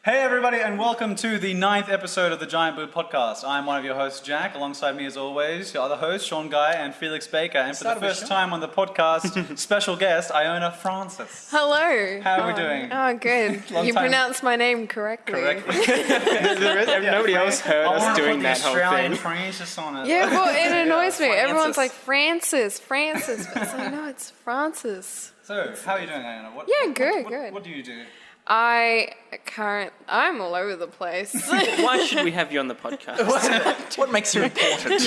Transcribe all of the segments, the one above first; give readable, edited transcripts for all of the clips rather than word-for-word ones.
Hey everybody, and welcome to the 9th episode of the Giant Boob Podcast. I'm one of your hosts, Jack. Alongside me, as always, your other hosts, Sean Guy and Felix Baker. And for the first time on the podcast, special guest, Iona Francis. Hello. How are we doing? Oh, good. You pronounced my name correctly. Nobody else heard us doing that whole Australian thing. Francis on it. Yeah, well, it annoys me. Francis. Everyone's like, Francis. But it's like, no, it's Francis. So, how are you doing, Iona? Good. What do you do? I'm all over the place. Why should we have you on the podcast? What makes you important?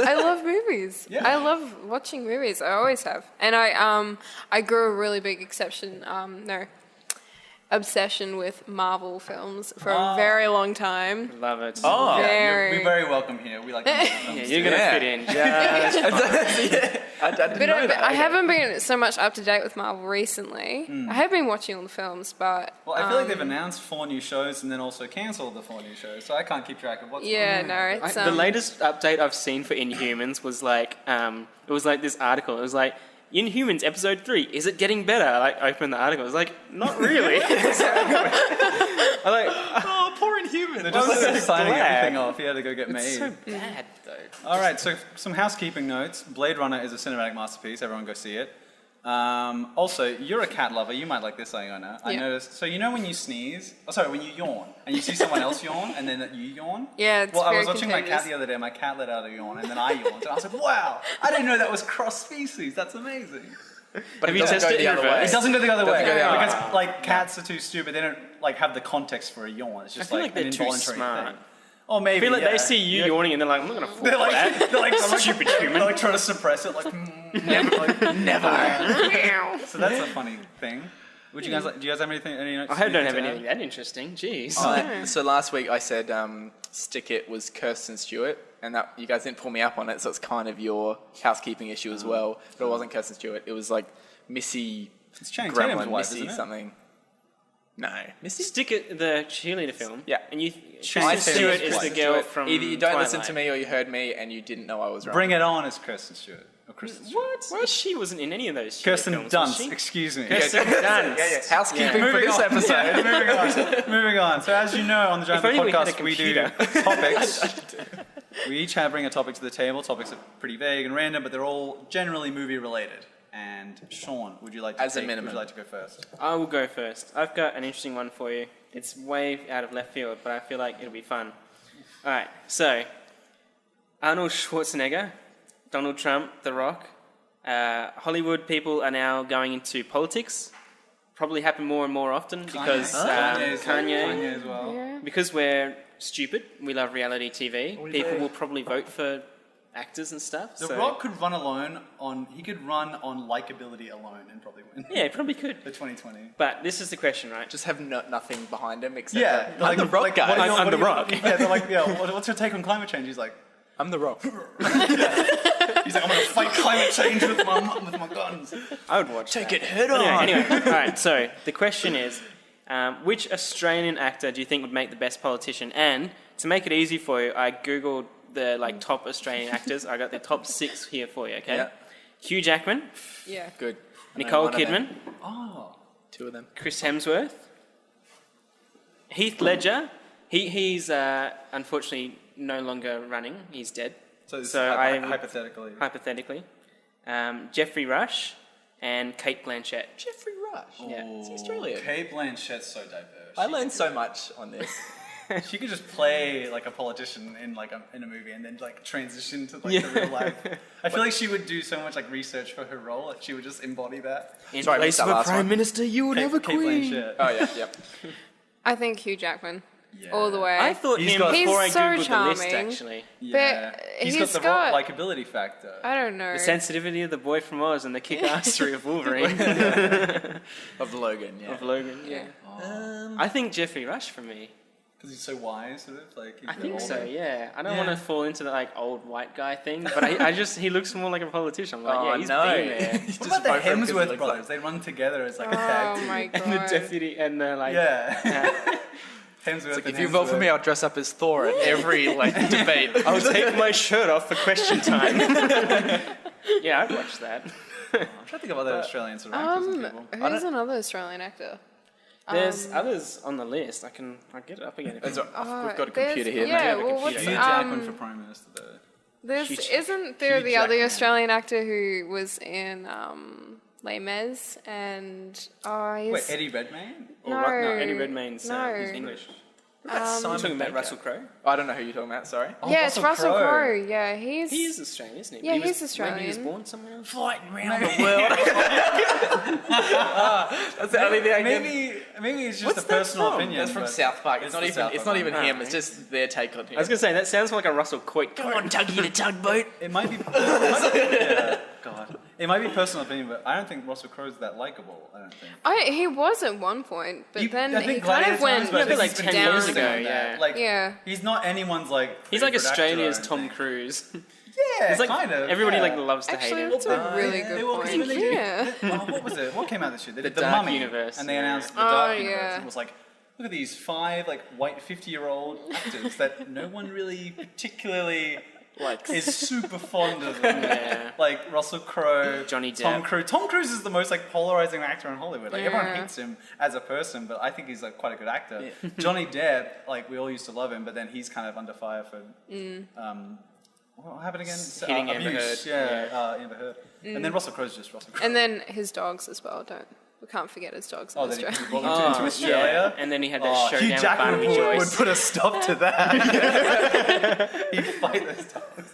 I love movies. Yeah. I love watching movies. I always have. And I grew a really big obsession with Marvel films for a very long time. Love it. Oh, We're very welcome here. We like to Yeah, you're going to fit in. I didn't But know that. I haven't been so much up to date with Marvel recently. I have been watching all the films, but... Well, I feel like they've announced 4 new shows and then also cancelled the 4 new shows, so I can't keep track of what's Yeah, going on. no, it's... The latest update I've seen for Inhumans was like, it was like this article. It was like, Inhumans episode 3, is it getting better? I like opened the article. I was like, not really. I like, Oh, poor Inhuman. They're just like, signing everything off. He had to go get made. it's so bad though. All right, so some housekeeping notes. Blade Runner is a cinematic masterpiece. Everyone go see it. Also, you're a cat lover. You might like this, Iona. I Yeah. noticed. So you know when you sneeze, when you yawn, and you see someone else yawn, and then you yawn? Yeah, it's Well, I very was watching my cat contagious. the other day. My cat let out a yawn, and then I yawned. And I was like, wow, I didn't know that was cross-species. That's amazing. But Have it you doesn't tested go it the in other reverse? It doesn't go the other way. go the other way. Because, like, cats are too stupid. They don't, like, have the context for a yawn. It's just, I feel like an they're too involuntary smart. thing. Or maybe, I feel like yeah. they see you yawning and they're like, I'm not going to fall They're for like, that. they're like Stupid human. They're like trying to suppress it, like never. So that's a funny thing. Would you guys like? Do you guys have anything? Any notes I hope you don't need have to anything that interesting. Jeez. So last week I said Stick It was Kirsten Stewart, and that you guys didn't pull me up on it, so it's kind of your housekeeping issue as well. But it wasn't Kirsten Stewart. It was like Missy It's Channing Tatum's Gremlin, wife, Missy isn't it? something. No, Missy. Stick It, the cheerleader film. Yeah. And you, Channing Kristen Stewart Tatum's is the wife. girl from Either you don't listen Twilight. to me or you heard me and you didn't know I was wrong. Bring It On is Kirsten Stewart. Or Kristen Stewart. What? She wasn't in any of those. Kirsten films, was Dunst, she? excuse me. Kirsten Dunst. Housekeeping for Moving this on. episode. Moving on. So as you know, on the Giant If only we had a Podcast, we do computer. topics. We each bring a topic to the table. Topics are pretty vague and random, but they're all generally movie related. And Sean, would you like to As a minimum. Would you like to go first? I will go first. I've got an interesting one for you. It's way out of left field, but I feel like it'll be fun. All right, so Arnold Schwarzenegger, Donald Trump, The Rock, Hollywood people are now going into politics. Probably happen more and more often because Kanye, as well. Yeah. because we're stupid. We love reality TV. People will probably vote for actors and stuff. The so- Rock could run alone on. He could run on likability alone and probably win. Yeah, he probably could. For 2020. But this is the question, right? Just have nothing behind him except Yeah, I'm the Rock guy. what are your- I'm what the are your- Rock. Yeah, they're like, what's your take on climate change? He's like, I'm the Rock. he's like, I'm gonna fight climate change with my guns. I would watch Take that. it head on. Anyway, all right, so the question is, which Australian actor do you think would make the best politician? And to make it easy for you, I Googled the top Australian actors. I got the top 6 here for you, okay? Yeah. Hugh Jackman, Yeah. Good. I know Nicole one of them. Kidman, Oh, 2 of them. Chris Hemsworth, Heath Ledger. He's unfortunately no longer running. He's dead, so, this So is I- hypothetically. hypothetically. Jeffrey Rush and Kate Blanchett. Jeffrey Rush. Yeah. It's Australia. Kate Blanchett's so diverse. I learned so much on this. She could just play like a politician in a movie and then like transition to like the real life. I feel like she would do so much like research for her role. Like she would just embody that. In Sorry, I place missed of that a last prime one. minister, you would have a Kate queen. Blanchett. Oh, yeah, yep. I think Hugh Jackman. Yeah. All the way. I thought He's him got- before I He's so googled the list. charming. Actually, Yeah. But he's he's got the got- likability factor. I don't know. the sensitivity of the boy from Oz and the kick-assery of Wolverine Of Logan, yeah. of Logan. Yeah, I think Jeffrey Rush for me. Because he's so wise, sort of like. He's I think older. so. Yeah, I don't Yeah. want to fall into the old white guy thing, but I just he looks more like a politician. I'm like, yeah, he's been there. What about the Hemsworth brothers? They run together as like a tag Oh team. my god. And the deputy and the Yeah. Hemsworth. If you vote for me, I'll dress up as Thor at every debate. I'll take my shirt off for question time. Yeah, I'd watch that. I'm trying to think of other Australian sort of actors and people. Who's another Australian actor? There's others on the list. I'll get it up again. We've got a computer here. Yeah, mate. well, what's You Jack went for Prime Minister though. isn't there Hugh the other Jackman. Australian actor who was in Les Mis and he's Wait, Eddie Redmayne? no, Eddie Redmayne's no. he's English. Simon You're talking about Baker. Russell Crowe? I don't know who you're talking about. Sorry. Yeah, it's Russell Crowe. Yeah, He is Australian, isn't he? Yeah, He he's was, Maybe he was Australian. born somewhere else. Flying around the world. That's the only thing I can. Maybe it's just What's a that personal from? opinion. That's from but South Park. it's It's not the even. South It's Park not even one. him. It's just their take on him. I was going to say, that sounds like a Russell Coit. Come on, Tuggy, the tugboat. It might be. Yeah, God. It might be personal opinion, but I don't think Russell Crowe's that likable. I don't think. He was at one point, but then I think he kind of Gladiator went times, but I think like he's been 10 years focusing ago, on that. yeah. Like, Yeah. he's not anyone's like. He's like favorite actor, Australia's I don't Tom think. Cruise. Yeah, He's like, kind of. everybody yeah. loves to Actually, hate him. that's a really yeah. good Well, point. 'cause when they did- Yeah. What was it? What came out this year? They did The the Dark Mummy, Universe, and they yeah. announced the Oh, Dark Universe. yeah. It was like, look at these 5 like white 50-year-old actors that no one really particularly is super fond of them. Yeah. Like Russell Crowe, Johnny Tom Depp. Cruise. Tom Cruise is the most like polarizing actor in Hollywood. Like everyone Yeah. hates him as a person, but I think he's like quite a good actor. Johnny Depp, like we all used to love him, but then he's kind of under fire for what happened again? Hitting Amber Abuse. Heard. Yeah, Amber Heard. And then Russell Crowe's just Russell Crowe. And then his dogs as well. We can't forget his dogs in Oh, then he Australia. brought them into Australia. Yeah. And then he had that Oh, showdown Hugh with Jackman Barnaby would Joyce. put a stop to that. He'd fight those dogs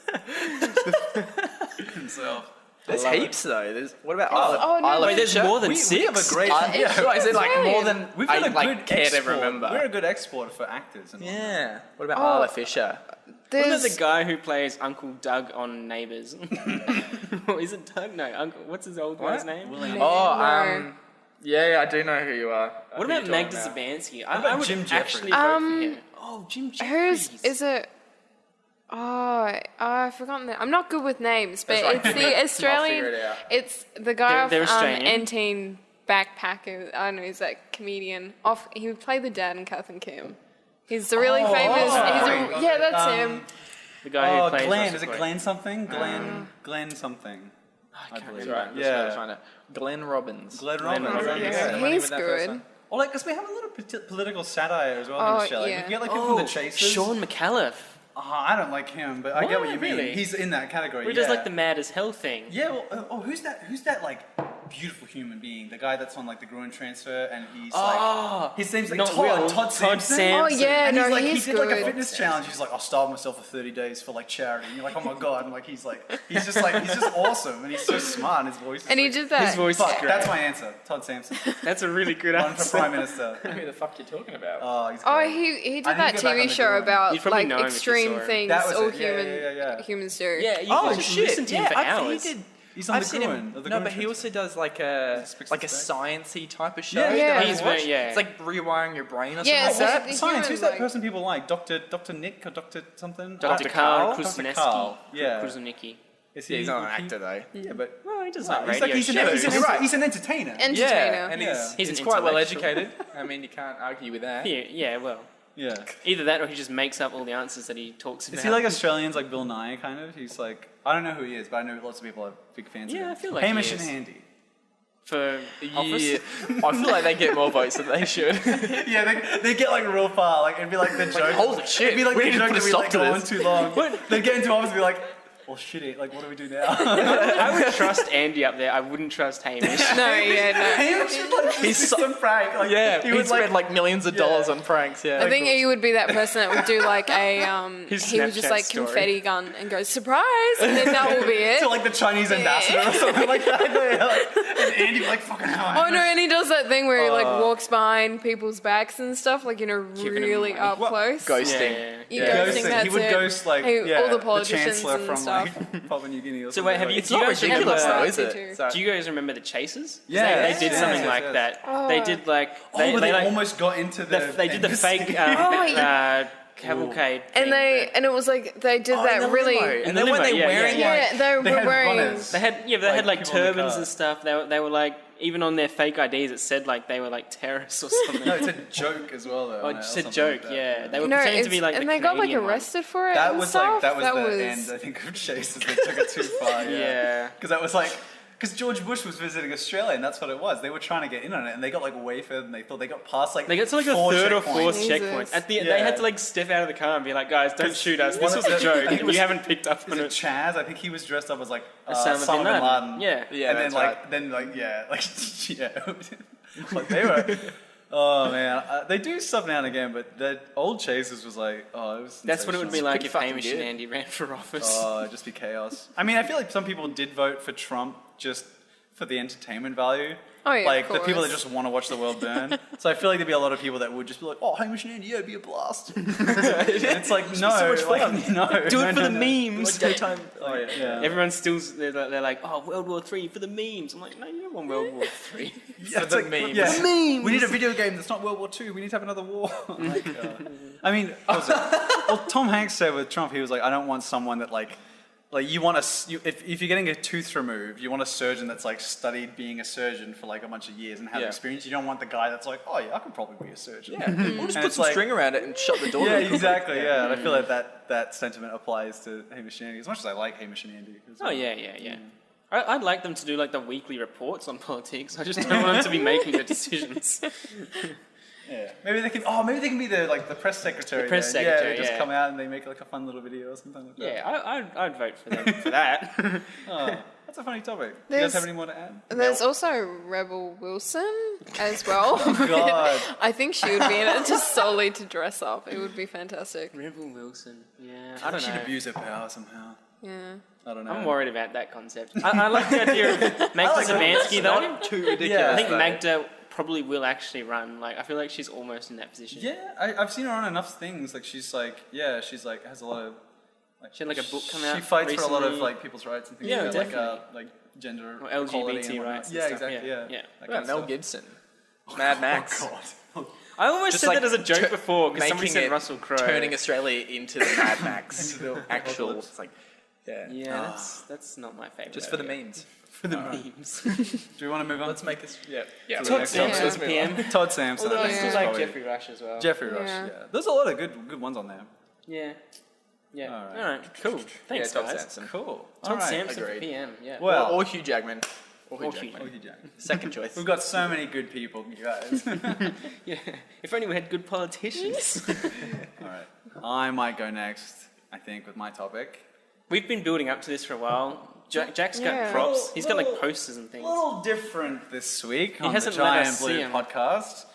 himself. There's heaps though. What about Oh, no, Isla Wait, there's Fisher? more than We 6? have a great. I said like more than We've I got a like good care to export. remember. We're a good export for actors. And Yeah. What about Oh. Isla Fisher? Wasn't There's it the guy who plays Uncle Doug on Neighbours? Or is it Doug? No, Uncle. What's his old guy's name? William. No. Yeah, I do know who you are. What about Magda Zabansky? I about would Jim actually Jeffries? vote for him. Oh, Jim Jeffries. Is it? Oh, I've forgotten that. I'm not good with names, but That's right. it's the Australian. figure it out. It's the guy They're off Australian? N-Teen Backpacker. I don't know, he's that comedian. He would play the dad in Kath and Kim. He's the really famous. Yeah, that's him. The guy who plays Glenn. Russell Is it Crowe. Glenn something? Glenn something. I believe. That's right. Yeah. Glenn Robbins. Glenn Robbins. Robbins. Yeah. Yeah, he's good. Or like, because we have a lot of political satire as well in Oh, Australia. yeah. We get like people from the Chasers. Sean McAuliffe. I don't like him, but I get what you mean. Really? He's in that category. Who does like the mad as hell thing? Yeah, well, who's that like beautiful human being? The guy that's on like the Gruen transfer, and he's like his name's like not Will, Todd Todd Sampson. Sampson. Oh yeah, And no, he's like, he's he did like a good. fitness challenge. He's like, I'll starve myself for 30 days for like charity. And you're like, oh my god, and like he's just awesome, and he's so smart. And his voice. Is And he like, did that. His voice Fuck, is great. that's my answer. Todd Sampson, That's a really good run for answer. prime minister. Who the fuck you talking about? Oh, he's Oh, great. he did I need that to get back on TV the show Gruen. about You'd probably like know him if you extreme saw it. things That was all it. Yeah. humans do. Yeah, you Oh can shit! listen to him Yeah, for I hours. he did. He's on I've the seen Gruen. him. of the No, Gruen but he transfer. also does like a Speaks like a to the sciencey type of show. Yeah, that I he's watch. very- yeah. It's like rewiring your brain or something Yeah, like so that. the Science. human, Who's that like- person people like? Dr. Nick or Dr. something? Dr. Karl Dr. Krusneski. Karl. Yeah. Krusnicki. Is Yeah, he's not an actor though. Yeah, but Well, he does well, like he's radio he's an, shows. he's, an, You're right. he's an entertainer. Entertainer. Yeah, and Yeah. He's he's an quite well intellectual. educated. I mean, you can't argue with that. Yeah, well. Yeah. Either that or he just makes up all the answers that he talks about. Is he like Australians like Bill Nye kind of? He's like, I don't know who he is, but I know lots of people are big fans of him. Yeah, I feel like he Hamish is. and Andy. For office? Yeah, I feel like they get more votes than they should. Yeah, they get like real far. Like it'd be like the joke. holy shit, It'd be like we the need to joke put a would be stop like to going this. too long. They'd get into office and be like, well, shit, like what do we do now? I would trust Andy up there. I wouldn't trust Hamish. No, yeah, no. Hamish is like He's he's so- some prank. Like, Yeah, he he'd would spend like millions of dollars on pranks. Yeah, I think he would be that person that would do like a His he would just Snapchat like story. confetti gun and go surprise, and then that will be it. to like the Chinese ambassador or something like that. Yeah, like, and Andy be like fucking hell. Oh no, and he does that thing where he like walks behind people's backs and stuff, like Giving really him up money. close. ghosting. You Yeah. ghosting, Ghosting. that's He would it. ghost like Hey, yeah, all the politicians chancellor and from stuff. like Papua New Guinea or So something. wait, have like you? It's do you not guys remember? ridiculous though, Nazi is it? too. So- Do you guys remember the Chasers? Yeah, they did yes, something yes, like yes. that. They did like Oh, but they like almost got into they did the embassy. fake yeah. cavalcade. And thing, and it was like they did in that the really. limo. In And the then when limo, they yeah, wearing yeah. Yeah, they They were had wearing. runners. They had they Like, had like people in the turbans car. and stuff. They were like even on their fake IDs it said like they were like terrorists or something. No, it's a joke as well though. Oh, on it, or it's a something joke. like that. Yeah, they were No, pretending to be it's- like and the they got like Canadian ones. arrested for it. That and was stuff. like that was that the was end. I think of Chasers. They took it too far. Yeah. Because that was like. because George Bush was visiting Australia, and that's what it was. They were trying to get in on it, and they got like way further than they thought. They got past like They got to like the 4 third or checkpoints. fourth checkpoint. At the they had to like step out of the car and be like, guys, don't shoot us. This was a joke. You haven't picked up on Is it it. Chaz? I think he was dressed up as like Osama bin Laden. Yeah. Yeah, and then like they were. Oh man, they do stuff now and again, but the old chases was like, oh, it was. That's what it would be like if fucking Hamish good. and Andy ran for office. Oh, it'd just be chaos. I mean, I feel like some people did vote for Trump just for the entertainment value. Oh, yeah, like of the people that course. just want to watch the world burn. So I feel like there'd be a lot of people that would just be like, "Oh, Hamish and Andy, yeah, it'd be a blast." It's like no, so much fun. like, no, Do no, it for no, the no. memes. Daytime. Oh yeah. Everyone's still they're like, oh, World War III for the memes. I'm like, no, you don't want World War III. Yeah, it's the like, memes. yeah. The memes. We need a video game that's not World War II. We need to have another war. Like, I mean, what was it? Well, Tom Hanks said with Trump, he was like, I don't want someone that like you want if you're getting a tooth removed, you want a surgeon that's like studied being a surgeon for like a bunch of years and have experience. You don't want the guy that's like, oh yeah, I could probably be a surgeon. Yeah, we'll just And put it's some like- string around it and shut the door. Yeah, exactly. Yeah, and I feel like that sentiment applies to Hamish and Andy as much as I like Hamish and Andy. Oh yeah. I'd like them to do like the weekly reports on politics. I just don't want them to be making the decisions. Yeah, maybe they can be the press secretary. The press there. secretary, they just yeah. come out and they make like a fun little video or something like that. Yeah, I'd vote for them for that. Oh, that's a funny topic. You There's- guys have any more to add? There's also Rebel Wilson as well. God. I think she would be in it just solely to dress up. It would be fantastic. Rebel Wilson. Yeah, I don't She'd know. abuse her power somehow. Yeah. I don't know. I'm worried about that concept. I like the idea of Magda Savansky though. Not too ridiculous. Yeah. I think though. Magda probably will actually run. Like I feel like she's almost in that position. Yeah, I've seen her on enough things. Like she's like has a lot of. Like, She had like a book come out. She fights for a lot of recently. like people's rights and things. Yeah, like that, definitely. like gender Or equality LGBT and whatnot. rights. and Yeah, stuff. exactly. Yeah. Yeah. That What kind about of Mel stuff. Gibson? Mad Max. Oh God. I almost Just said like that as a joke before because somebody making said it- Russell Crowe. Turning Australia into the Mad Max. Into the actual. apocalypse. It's like, yeah. Yeah, that's not my favorite. Just for the idea. memes. For the Alright. memes. Do we want to move on? Let's make this. Yeah. Yeah. To the Todd next Sampson one. as PM. Todd Sampson. Although I I think still is like probably- Jeffrey Rush as well. Jeffrey Rush. Yeah. Yeah. There's a lot of good ones on there. Yeah. Yeah. Alright. All right. Cool. Thanks, Todd guys. Sampson. Cool. Todd All right. Sampson for agreed. PM. Yeah. Well, Or Hugh Jackman. Or Hugh Or Hugh. Jackman. Hugh Jackman. Second choice. We've got so many good people, you guys. Yeah. If only we had good politicians. All right. I might go next, I think, with my topic. We've been building up to this for a while. Jack's got Yeah. props. He's got like Little- posters and A things. little different this week on the hasn't let Giant us see Blue him. podcast.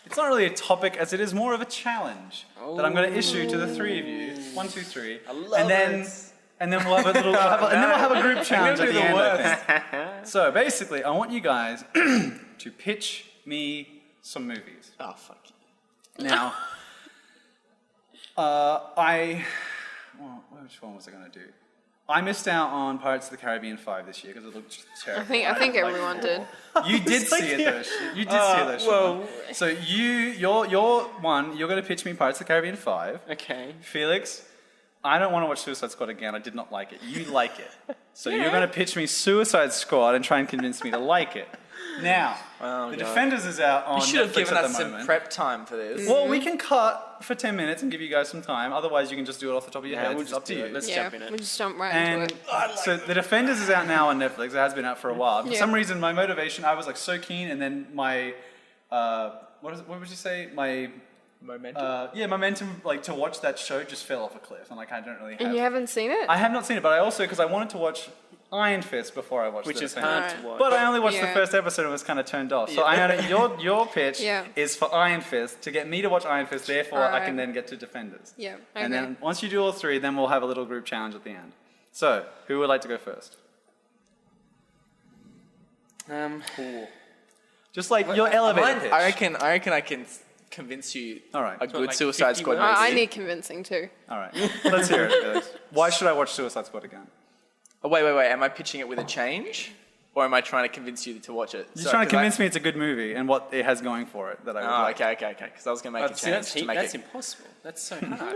It's not really a topic as it is more of a challenge that I'm going to issue to the three of you. 1, 2, 3. And then we'll have a little, and then we'll have a group challenge at the end. I think. So basically, I want you guys to pitch me some movies. Oh, fuck you. Now, which one was I going to do? I missed out on Pirates of the Caribbean 5 this year because it looked terrible. I think everyone did. You did see it though. You did see it though. Sean. well- So you're one. You're going to pitch me Pirates of the Caribbean 5. Okay. Felix, I don't want to watch Suicide Squad again. I did not like it. You like it. So you're going to pitch me Suicide Squad and try and convince me to like it. Now, Oh, the God. Defenders is out on You should have Netflix given at us the some moment. prep time for this. Well, we can cut for 10 minutes and give you guys some time. Otherwise, you can just do it off the top of your Yeah, head. we'll It's just up to do you. it. Let's Yeah, jump in it. we'll just jump right And into it. so The Defenders is out now on Netflix. It has been out for a while. For Yeah. some reason, my motivation, I was like so keen, and then my what would you say? My Momentum. momentum like to watch that show just fell off a cliff, and like I don't really have. And you haven't seen it? I have not seen it, but I also because I wanted to watch Iron Fist before I watched Which The is Defenders. hard to watch. But I only watched the Yeah. first episode and was kind of turned off. So Iona, your pitch Yeah. is for Iron Fist to get me to watch Iron Fist. Therefore, I Alright. can then get to Defenders. Yeah, And okay. then once you do all three, then we'll have a little group challenge at the end. So, who would like to go first? Just like your elevator pitch. I reckon I can convince you All right. a good like Suicide 50 Squad words? movie. I need convincing too. All right. Let's hear it, Felix. Why should I watch Suicide Squad again? Oh, wait. Am I pitching it with a change? Or am I trying to convince you to watch it? You're trying to convince me it's a good movie and what it has going for it that I would Oh, like. okay. Because I was going to make a See, change that's to make that's it. impossible. That's so hard.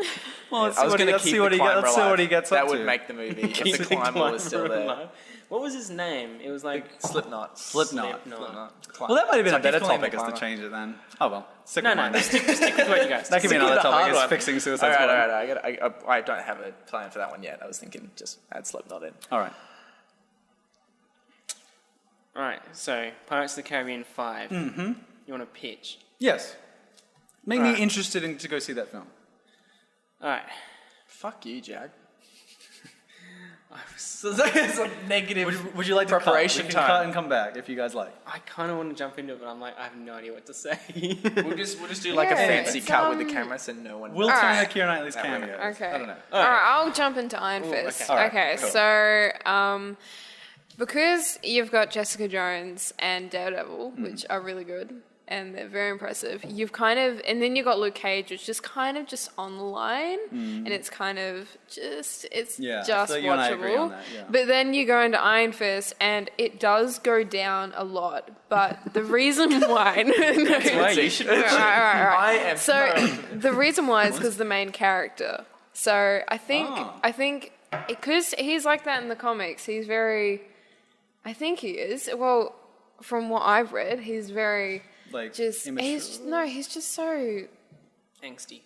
Well, let's I was going to let's keep see what the he gets. climber Let's see alive. what he gets That up would to. make the movie if Keep the climber was still climber there. alive. What was his name? It was like Slipknot. Slipknot. Slipknot. Well, that might have been So a better he's filling topic the as to climber. change it then. Oh well, stick No, with no. mine. Just stick with what you guys. That could be Stick with another the topic. hard Is one. fixing Suicide All right. Squad. I don't have a plan for that one yet. I was thinking just add Slipknot in. All right. All right, so Pirates of the Caribbean 5. Mm-hmm. You want to pitch? Yes. Make me interested to go see that film. All right. Fuck you, Jack. So it's like negative. Would you like to preparation cut? We can time. cut and come back if you guys like. I kind of want to jump into it, but I'm like, I have no idea what to say. We'll just do like a fancy it's, cut with the camera so no one... We'll All turn right. Keira Knightley's That way. cameo. Okay. I don't know. All right, I'll jump into Iron Fist. okay. All right, Okay, cool. so because you've got Jessica Jones and Daredevil, which are really good and they're very impressive, you've kind of, and then you've got Luke Cage, which is kind of just on the line, and it's kind of just, it's just so you and I agree watchable. on that, yeah. But then you go into Iron Fist, and it does go down a lot. But the reason why, you should watch it. right. I am... So the reason why is because the main character. So I think because he's like that in the comics. He's very, I think he is. Well, from what I've read, he's very Like, just immature? he's just so Angsty.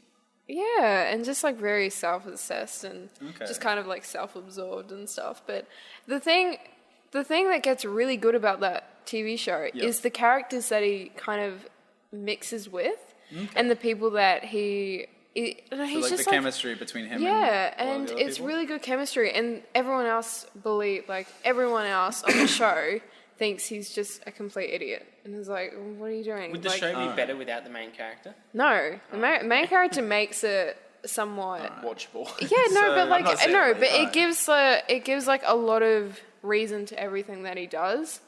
yeah, and just like very self-obsessed and Okay. just kind of like self-absorbed and stuff. But the thing that gets really good about that TV show is the characters that he kind of mixes with, and the people that he's So just the chemistry between him yeah, and all and the other it's people? really good chemistry, and everyone else on the show thinks he's just a complete idiot, and is like, "What are you doing?" Would the show be better without the main character? No, the main character makes it somewhat. watchable. Yeah, no, So, but I'm like not saying no, like but that. it gives like a lot of reason to everything that he does,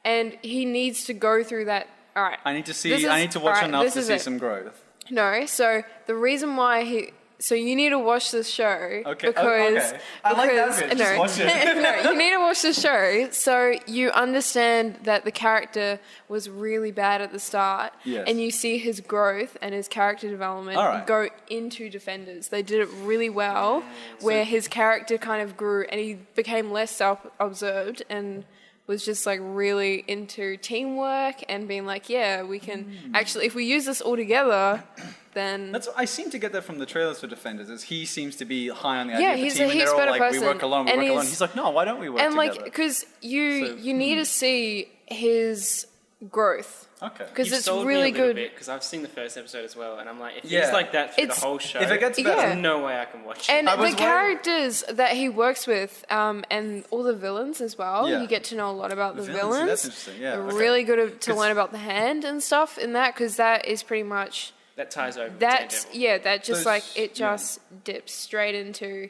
and he needs to go through that. All right, I need to see. This is- I need to watch alright, enough this to is see it. some growth. No, so the reason why so you need to watch this show Okay, because okay. I like that bit, just watch it. no, you need to watch the show so you understand that the character was really bad at the start, Yes. and you see his growth and his character development Alright. go into Defenders. They did it really well, where his character kind of grew and he became less self-absorbed and was just like really into teamwork and being like, yeah, we can actually, if we use this all together, then I seem to get that from the trailers for Defenders. Is he seems to be high on the Yeah, idea of the he's team, a and he's they're all better like, person. we work alone, we And work alone. he's- He's like, no, why don't we work and together? like because you So, you need to see his growth Okay. because You've it's sold really me a little good. because I've seen the first episode as well, and I'm like, if Yeah. he's like that through the It's- whole show, If it gets better, Yeah. there's no way I can watch it. And I the was worried- characters that he works with, and all the villains as well, Yeah. you get to know a lot about the villains, villains. that's interesting, yeah, They're okay. really good to 'Cause- learn about the Hand and stuff in that, because that is pretty much That ties over. that's Daredevil. yeah, that just Those- like it yeah. just dips straight into,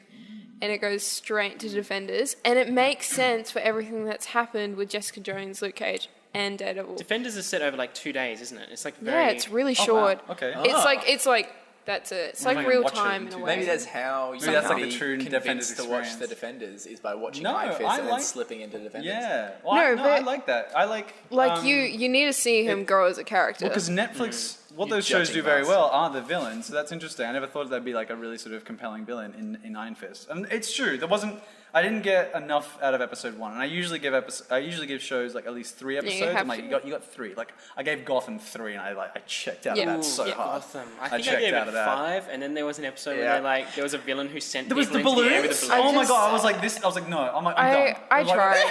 and it goes straight to Defenders, and it makes sense for everything that's happened with Jessica Jones, Luke Cage, and Daredevil. Defenders is set over like 2 days, isn't it? It's like very. Yeah, it's really Oh, wow. short. Okay. It's like that's it. It's I'm like gonna real watch it time in in a 2 way. Maybe that's how you Maybe that's can like the be true Defenders convinced to watch experience. the Defenders is by watching No, Iron Fist I and like- then slipping into Defenders. Yeah. Well, No, I but- like that. I like you need to see him grow as a character. because Netflix, what You're those shows judging do very master. well are the villains. So that's interesting. I never thought that'd be like a really sort of compelling villain in Iron Fist. And it's true. I didn't get enough out of episode 1, and I usually give shows like at least 3 episodes. you have I'm like, to. you got 3. Like I gave Gotham 3, and I checked out Yeah. of that so yeah, hard. Gotham. I I think I checked gave out it of that. 5, and then there was an episode Yeah. where there was a villain who sent There was the people into the air with balloons. a balloon. Oh my just- god! I was like, no. I'm done. I was like- tried.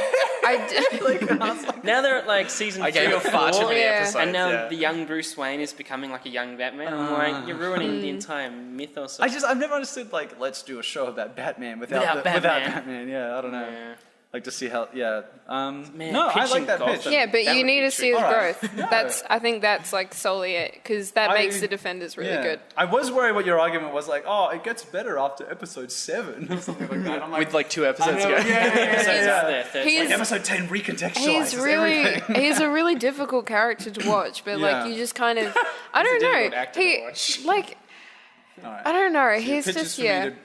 I did. Now they're at like season I 3 gave or it far too 4, many Yeah. episodes. and now yeah. the young Bruce Wayne is becoming like a young Batman. I'm like, you're ruining the entire mythos. I've never understood like let's do a show about Batman without Batman. Batman. Yeah, I don't know. Yeah. Like to see how. Yeah. Man, No, I pitching like that Gotham. pitch. Yeah, but That you would need be to see his true. Alright. growth. I think that's like solely it, because that makes the Defenders really Yeah. good. I was worried what your argument was like. Oh, it gets better after episode 7 or something like that. I'm like, With like 2 episodes ago. He's- Like episode 10 recontextualizes He's really everything. he's a really difficult character to watch, but Yeah. like you just kind of I don't difficult know. actor to watch. Like Alright. I don't know. So He's pitches just for me to-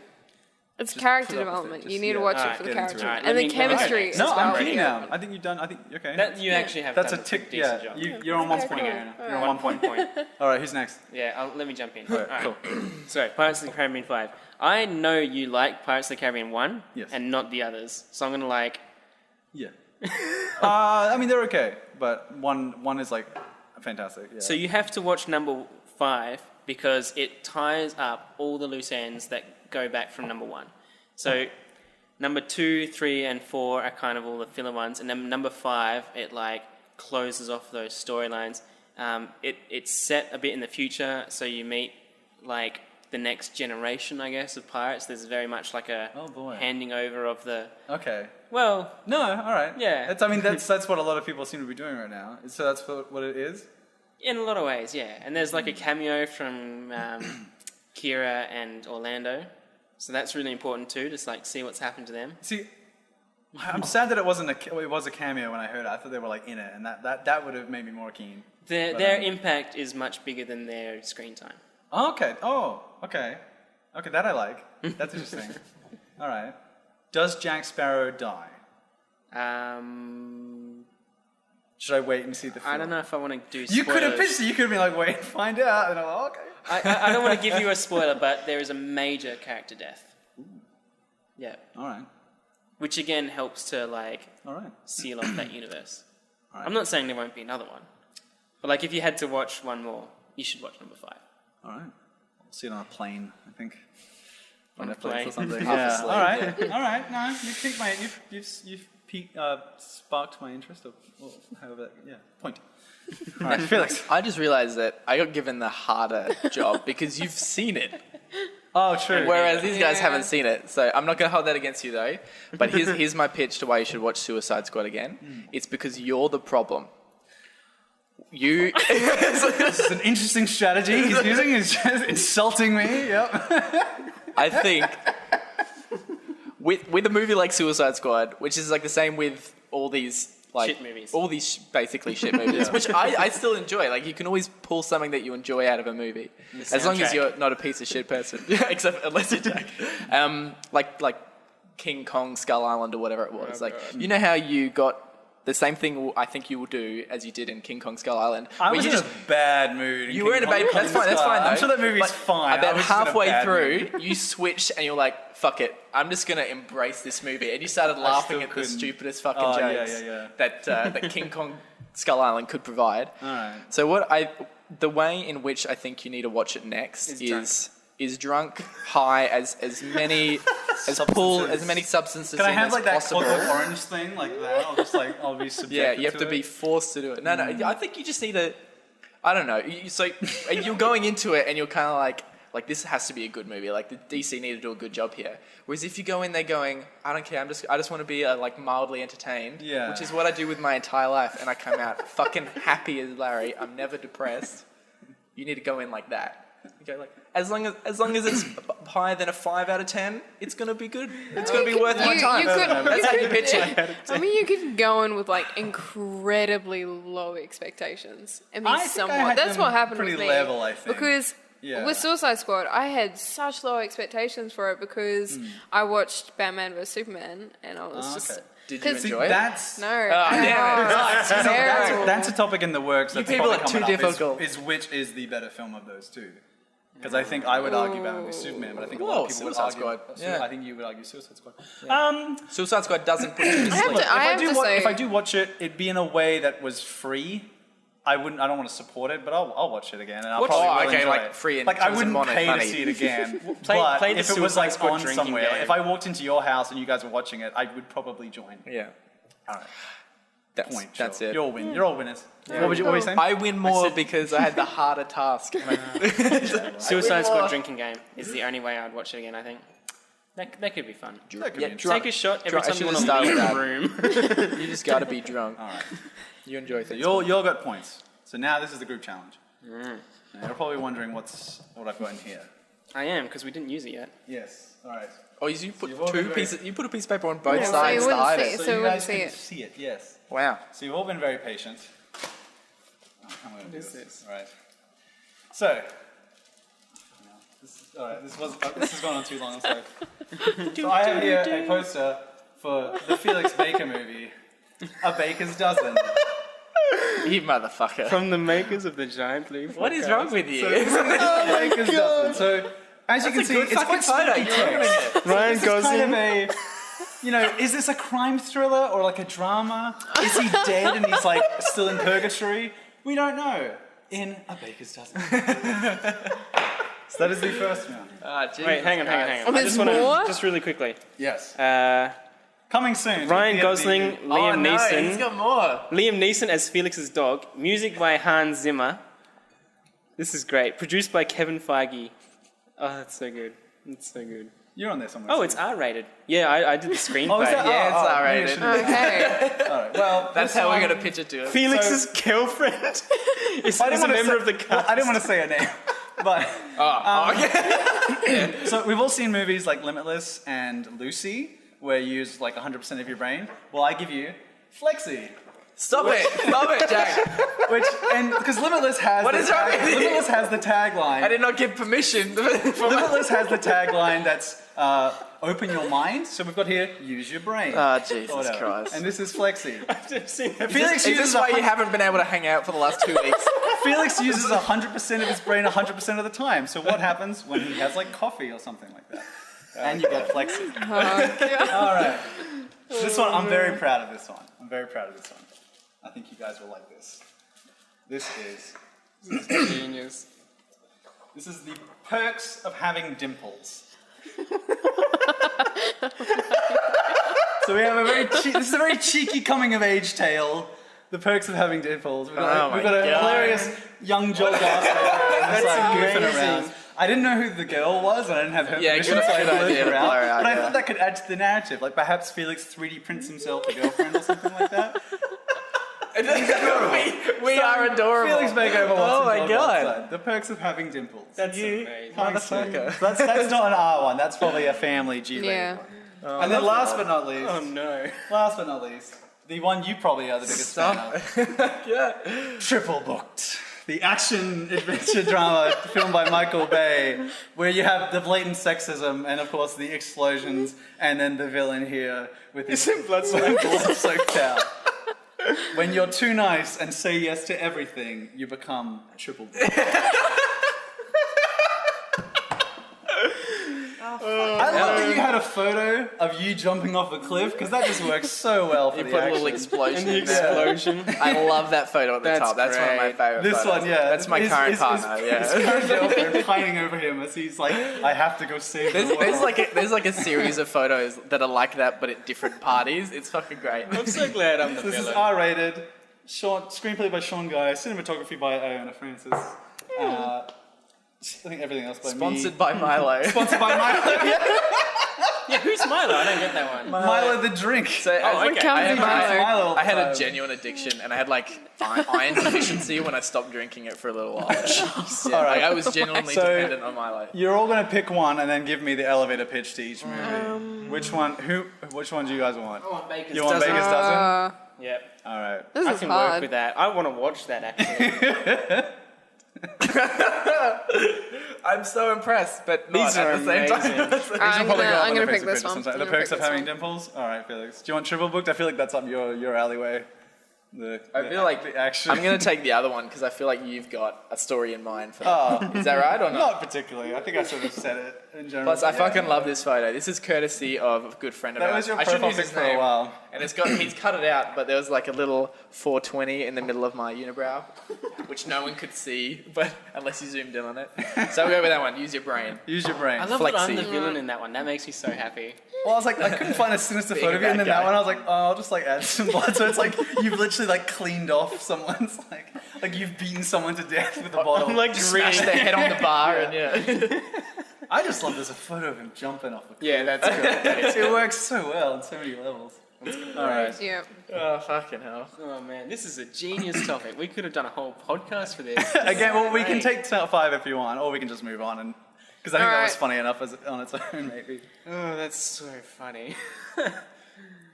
it's just character put up with it, development. just, You need to yeah. watch it Alright, for the get into character it. Alright, and let the me- chemistry. alright. as No, well. I'm keen Yeah. now. I think you've done. Okay. That you actually have That's done a tick. pretty Yeah, decent job. you're on 1 Okay, point. cool. Aaron. You're on Alright. 1 point. All right, who's next? Yeah, let me jump in. Alright, Alright. cool. So, Pirates of the Caribbean 5. I know you like Pirates of the Caribbean 1 Yes. and not the others. So I'm going to like... Yeah. I mean, they're okay, but one is like fantastic. Yeah. So you have to watch number 5 because it ties up all the loose ends that go back from number 1. So Number 2, 3, and 4 are kind of all the filler ones, and then number 5, it like closes off those storylines. It's set a bit in the future, so you meet like the next generation, I guess, of pirates. There's very much like a handing over of the. Okay. Well. No, all right. Yeah. That's what a lot of people seem to be doing right now. So that's what it is. In a lot of ways, yeah. And there's like a cameo from Kira and Orlando, so that's really important too. Just like see what's happened to them. See, I'm sad that it was a cameo when I heard it. I thought they were like in it, and that would have made me more keen. Their impact is much bigger than their screen time. Oh, okay. Oh, okay. Okay, that I like. That's interesting. All right. Does Jack Sparrow die? Should I wait and see the film? I don't know if I want to do spoilers. You could have pitched it. You could have been like, wait, find out. And I'm like, okay. I don't want to give you a spoiler, but there is a major character death. Ooh. Yeah. All right. Which again helps to like seal off that universe. All right. I'm not saying there won't be another one, but like if you had to watch one more, you should watch number 5. All right. I'll see it on a plane, I think. On a Netflix plane. or something. Yeah. All right. All right. No, you've sparked my interest. However, yeah. Point. All right, Felix. I just realised that I got given the harder job because you've seen it. Oh, true. Whereas these guys haven't seen it. So I'm not going to hold that against you, though. But here's my pitch to why you should watch Suicide Squad again. It's because you're the problem. This is an interesting strategy he's using. He's just insulting me. Yep. I think with a movie like Suicide Squad, which is like the same with all these like shit movies, all these basically shit movies, which I still enjoy. Like you can always pull something that you enjoy out of a movie, as long as you're not a piece of shit person. Except unless you're Jack. Like King Kong Skull Island or whatever it was. God. You know how you got the same thing I think you will do as you did in King Kong Skull Island. I was in a bad mood. You were in a bad mood. That's fine. That's fine. Though. I'm sure that movie's fine. About halfway through, you switched and you're like, "Fuck it, I'm just gonna embrace this movie." And you started laughing at the stupidest fucking jokes that King Kong Skull Island could provide. All right. So the way in which I think you need to watch it next is drunk, high, as many substances. Can I have as like possible. that Clockwork Orange thing like that? I'll be subjected. Yeah, you have to be forced to do it. No, I think you just need to. I don't know. So you're going into it and you're kind of like this has to be a good movie. Like the DC need to do a good job here. Whereas if you go in there going, I don't care. I just want to be like mildly entertained. Yeah. Which is what I do with my entire life, and I come out fucking happy as Larry. I'm never depressed. You need to go in like that. You go like, as long as it's higher than a 5 out of 10, it's gonna be good. It's gonna be worth my time. That's how you pitch it. I mean, you could go in with like incredibly low expectations and be somewhat. That's what happened with me. Pretty level, I think. Because with Suicide Squad, I had such low expectations for it because I watched Batman vs Superman, and I was just. Did you enjoy it? No. That's a topic in the works. You people are too difficult. Is which is the better film of those two? Because I think I would argue Batman vs Superman, but I think a lot of people would argue. Squad. I think you would argue Suicide Squad. Yeah. Suicide Squad doesn't put you to sleep. If I do watch it, it'd be in a way that was free. I don't want to support it, but I'll watch it again, and I'll probably will enjoy it. Free and I wouldn't pay to see it again. But if it was like on somewhere, if I walked into your house and you guys were watching it, I would probably join. Yeah. All right. That's it. You'll win. You're all winners. Yeah. What were you saying? I win more because I had the harder task. Suicide Squad drinking game is the only way I'd watch it again, I think. That could be fun. Take a shot every time you want to leave the room. You just got to be drunk. All right. You enjoy things. You all got points. So now this is the group challenge. Now you're probably wondering what I've got in here. I am, because we didn't use it yet. Yes. All right. Oh, you put two pieces. You put a piece of paper on both sides to hide it. So you guys can see it. Yes. Wow. So you've all been very patient. I'm going to do this. All right. So. All right. This has gone on too long. So I have here a poster for the Felix Baker movie, A Baker's Dozen. You motherfucker. From the makers of the Giant Blue Podcast. What is wrong with you? A Baker's Dozen. So as you can see, it's quite spooky text. Ryan Gosling. Kind of is this a crime thriller or like a drama? Is he dead and he's like still in purgatory? We don't know. In A Baker's Dozen. So that is the first one. Wait, hang on. Oh, I there's just want more? to, just really quickly. Yes. Uh, Coming soon. Ryan Gosling, Liam Neeson. He's got more. Liam Neeson as Felix's dog. Music by Hans Zimmer. This is great. Produced by Kevin Feige. Oh, that's so good. It's so good. You're on there somewhere. Oh, it's R-rated. Yeah, I did the screenplay. Oh, is that? Yeah, it's maybe R-rated. it shouldn't be. Okay. All right. Well, That's this how we're one- going to pitch it to him. Felix's girlfriend is I didn't a wanna member say- of the well, cast. I didn't want to say her name, but Okay. so we've all seen movies like Limitless and Lucy, where you use like 100% of your brain. Well, I give you Flexi, Stop it, Jack. because Limitless has What is wrong with you? Limitless has the tagline. I did not give permission. Limitless has the tagline that's open your mind. So we've got here, use your brain. Oh, Or Jesus whatever. Christ. And this is Flexi. I've seen that. Felix Is uses this why you haven't been able to hang out for the last 2 weeks? Felix uses 100% of his brain 100% of the time. So what happens when he has like coffee or something like that? And you get Flexi. All right. This one, I'm very proud of this one. I think you guys will like this. This is Genius. This is the perks of having dimples. So we have this is a very cheeky coming of age tale. The perks of having dimples. We've got, a hilarious young Joel Garth that's goofing around. I didn't know who the girl was, and I didn't have her permission, so I had to work her out. But I thought that could add to the narrative. Like perhaps Felix 3D prints himself a girlfriend or something like that. we are adorable. Felix Baker over Oh my God. outside. The perks of having dimples. That's amazing. Motherfucker. That's not an R one. That's probably a family G rating Yeah. one. And then last but not least, Oh no. the one you probably are the biggest fan of. Triple Booked. The action adventure drama filmed by Michael Bay, where you have the blatant sexism and of course the explosions, and then the villain here with his blood-soaked towel. When you're too nice and say yes to everything, you become Triple Booked. I love that you had a photo of you jumping off a cliff, because that just works so well for You the put a action. little explosion And the in there. explosion. I love that photo at the That's top. That's one of my great. favorite This photos. one, yeah. That's my current partner, His current girlfriend pining over him as he's like, I have to go save the world. There's like a series of photos that are like that, but at different parties. It's fucking great. I'm so glad I'm the This is villain. R-rated. Screenplay by Sean Guy. Cinematography by Iona Francis. I think everything else by Sponsored by Milo. Sponsored by Milo. Yeah, who's Milo? I don't get that one. Milo the drink. So okay. Milo. I had a genuine addiction, and I had like iron deficiency when I stopped drinking it for a little while. Yeah, All right. like, I was genuinely So- dependent on Milo. You're all going to pick one and then give me the elevator pitch to each movie. Which one do you guys want? I want Baker's You want Dozen. Baker's Dozen? Yep. All right. This I is can work hard. with that. I want to watch that actually. I'm so impressed, but These not are at the same amazing. time. I'm gonna pick this one. The perks of having dimples. All right, Felix. Do you want Triple Booked? I feel like that's up your alleyway. I feel like the action. I'm going to take the other one because I feel like you've got a story in mind for that. Is that right or not? Not particularly. I think I sort of said it in general. Plus, I fucking love this photo. This is courtesy of a good friend of That ours. was your I shouldn't profile use pic his for a name. while. And he's cut it out, but there was like a little 420 in the middle of my unibrow, which no one could see, but unless you zoomed in on it. So we go with that one. Use your brain. Use your brain. I love that I'm Flexi. the villain in that one. That makes me so happy. Well, I was like, I couldn't find a sinister Being photo a of you, and bad then that guy. one I was like, oh, I'll just like add some blood. So it's like you've literally like cleaned off someone's like you've beaten someone to death with a bottle. I'm like Smash their head on the bar and yeah. I just love there's a photo of him jumping off a cliff. Yeah, that's cool. It works so well on so many levels. All right. Yeah. Oh, fucking hell. Oh man, this is a genius topic. We could have done a whole podcast for this. Again, well, we can Great. take top 5 if you want, or we can just move on, and because I think that was Alright. funny enough on its own, maybe. Oh, that's so funny.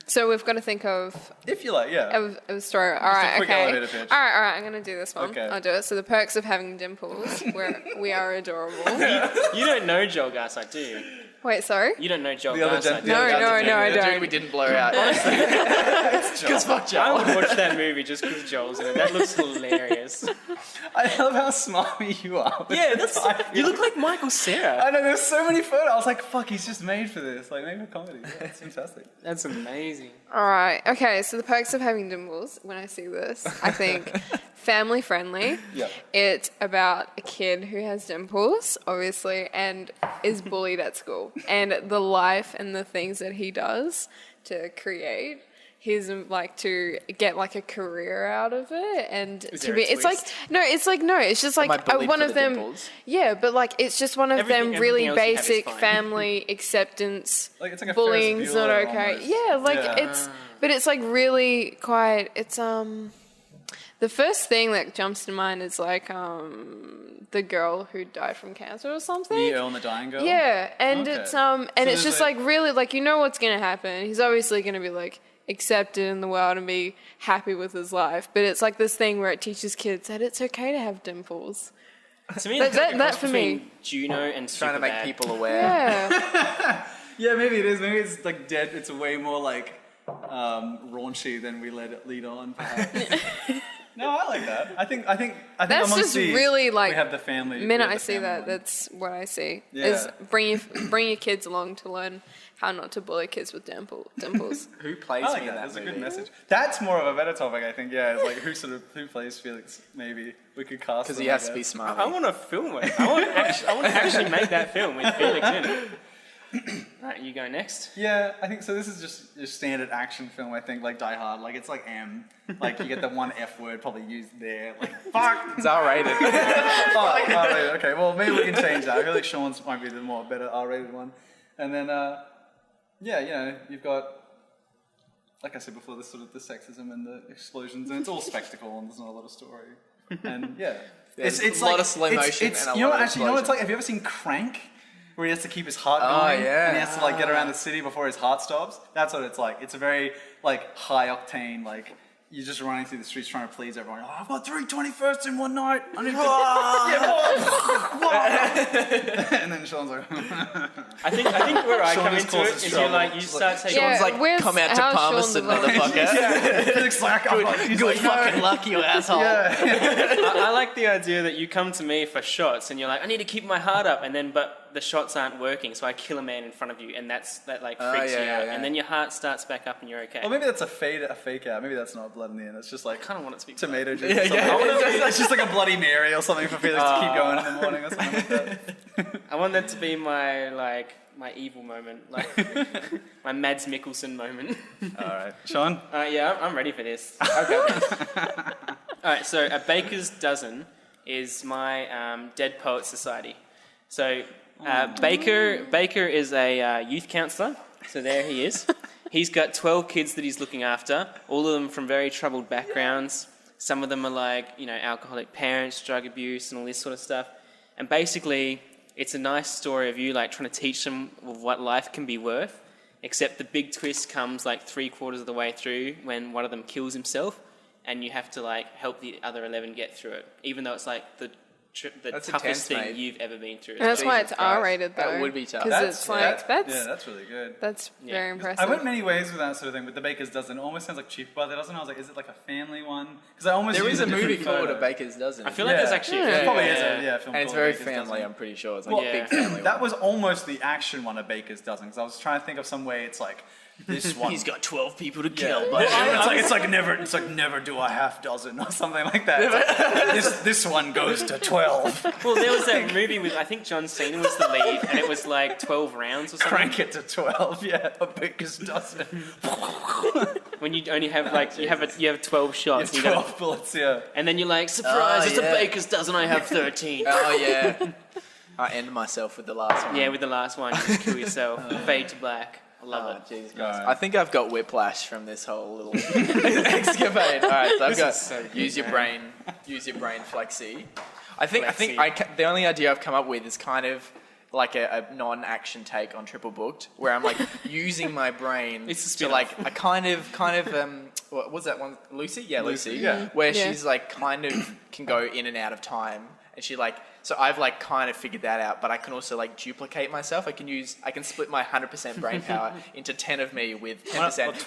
So we've got to think of If you like, yeah. a story. All right, quick okay. elevator pitch. All right. I'm gonna do this one. Okay. I'll do it. So the perks of having dimples, where we are adorable. You don't know Joel Garside, do you? Wait, sorry. You don't know Joel The other Garside. gen- do you? the other No, I The dude don't. we didn't blur out. Because fuck I Joel. would watch that movie just because Joel's in it. That looks hilarious. I love how smarmy you are. with Yeah, the that's. timing. You look like Michael Cera. I know, there's so many photos. I was like, fuck, he's just made for this. Like, made for comedy. Yeah, it's fantastic. That's amazing. All right. Okay. So the perks of having dimples. When I see this, I think family friendly. Yeah. It's about a kid who has dimples, obviously, and is bullied at school, and the life and the things that he does to create his like to get like a career out of it, and Is to there be. a It's like twist? no. It's just like Am I bullied one for of the them. dimples? Yeah, but like it's just one of Everything- them really everything else you have is basic fine. family acceptance. Like it's like a Bullying's Ferris not Bueller okay. almost. Yeah, like Yeah. but it's like really quite. It's the first thing that jumps to mind is like the girl who died from cancer or something. The Earl and the Dying Girl. Yeah, and Okay. it's So and it's there's just like really like you know what's gonna happen. He's obviously gonna be like accepted in the world and be happy with his life. But it's like this thing where it teaches kids that it's okay to have dimples. To me, That- it's like a that cross for between me. Juno and Trying to make Superbad. people aware. Yeah. Yeah, maybe it is. Maybe it's like dead. It's way more like raunchy than we let it lead on. Perhaps. No, I like that. I think That's amongst just these, really like we have the family. The we minute have I the see family that, one. that's what I see. Yeah. Is bring your kids along to learn how not to bully kids with dimples. Who plays I me like in that. that That's a movie? good message. That's more of a better topic, I think. Yeah, it's like who plays Felix? Maybe we could cast. Because them, he I has to be guess. smart. I want to film it. I want to actually make that film with Felix in it. Right, you go next. Yeah, I think so. This is just your standard action film. I think like Die Hard. Like it's like M. Like you get the one F word probably used there. Like fuck. It's R-rated. Oh, R-rated. Okay, well maybe we can change that. I feel like Sean's might be the more better R-rated one. And then yeah, you know, you've got like I said before, the sort of the sexism and the explosions, and it's all spectacle, and there's not a lot of story. And yeah, There's it's a lot like, of slow motion and a you know lot what? of Actually, you know what it's like? explosion. Have you ever seen Crank? Where he has to keep his heart Oh, going, yeah. and he has to like get around the city before his heart stops. That's what it's like. It's a very like high octane, like you're just running through the streets trying to please everyone. Oh, I've got 3 21st in one night. I need to... And then Sean's like, I think where I Sean come just into causes it is trouble. you like you start taking. Yeah, Sean's like, where's- come out to how's Palmerston, Sean the motherfucker. Felix like, he's Good like, no. fucking luck, you asshole. I like the idea that you come to me for shots and you're like, I need to keep my heart up, and then but the shots aren't working, so I kill a man in front of you, and that like freaks you yeah, out, yeah. and then your heart starts back up and you're okay. Well, maybe that's a fake out. Maybe that's not blood in the end. It's just like I kind of want it to be tomato juice. Yeah, or something. yeah. It's just like a Bloody Mary or something for Felix to keep going in the morning or something like that. I want that to be my evil moment, like my Mads Mikkelsen moment. All right, Sean. Yeah, I'm ready for this. Okay. All right, so a baker's dozen is my Dead Poets Society. So Baker is a youth counsellor. So there he is. He's got 12 kids that he's looking after, all of them from very troubled backgrounds. Some of them are like, you know, alcoholic parents, drug abuse, and all this sort of stuff. And basically, it's a nice story of you like trying to teach them what life can be worth. Except the big twist comes like 3/4 of the way through when one of them kills himself, and you have to like help the other 11 get through it, even though it's like the That's toughest intense, thing mate. you've ever been through. And that's why it's Jesus Christ. R-rated though. That would be tough. Because it's like that's really good. that's Yeah. very impressive. I went many ways with that sort of thing, but the Baker's Dozen it almost sounds like Chief Brother Dozen. I was like, is it like a family one? Because I almost There use is a movie different called photo. A Baker's Dozen. I feel like there's actually There probably yeah. is a film and it's called very Baker's family, Dozen. I'm pretty sure. It's like Well, a big family That one. was almost the action one of Baker's Dozen. Because I was trying to think of some way it's like this one. He's got 12 people to Yeah. kill. Well, But it's like never do a half dozen or something like that. It's like, this one goes to 12. Well, there was that movie with I think John Cena was the lead, and it was like 12 rounds or something. Crank it to 12. Yeah, a Baker's Dozen. When you only have like you have 12 shots, You and, have 12 bullets. Yeah. and then you're like, surprise! Oh, It's yeah. a baker's dozen. I have 13. oh, yeah. I end myself with the last one. Yeah, with the last one, you just kill yourself. Fade to black. I love Oh, it. Jesus Alright. Christ. I think I've got whiplash from this whole little excavate. All right, so I've This got is so good, use your man. brain, flexi. I think Flexi. the only idea I've come up with is kind of like a non-action take on Triple Booked, where I'm like using my brain It's a to spin-off. like a kind of what was that one? Lucy? Yeah, Lucy. Yeah. Where Yeah. she's like kind of can go in and out of time, and she like So I've like kind of figured that out, but I can also like duplicate myself. I can split my 100% brain power into 10 of me with 10%,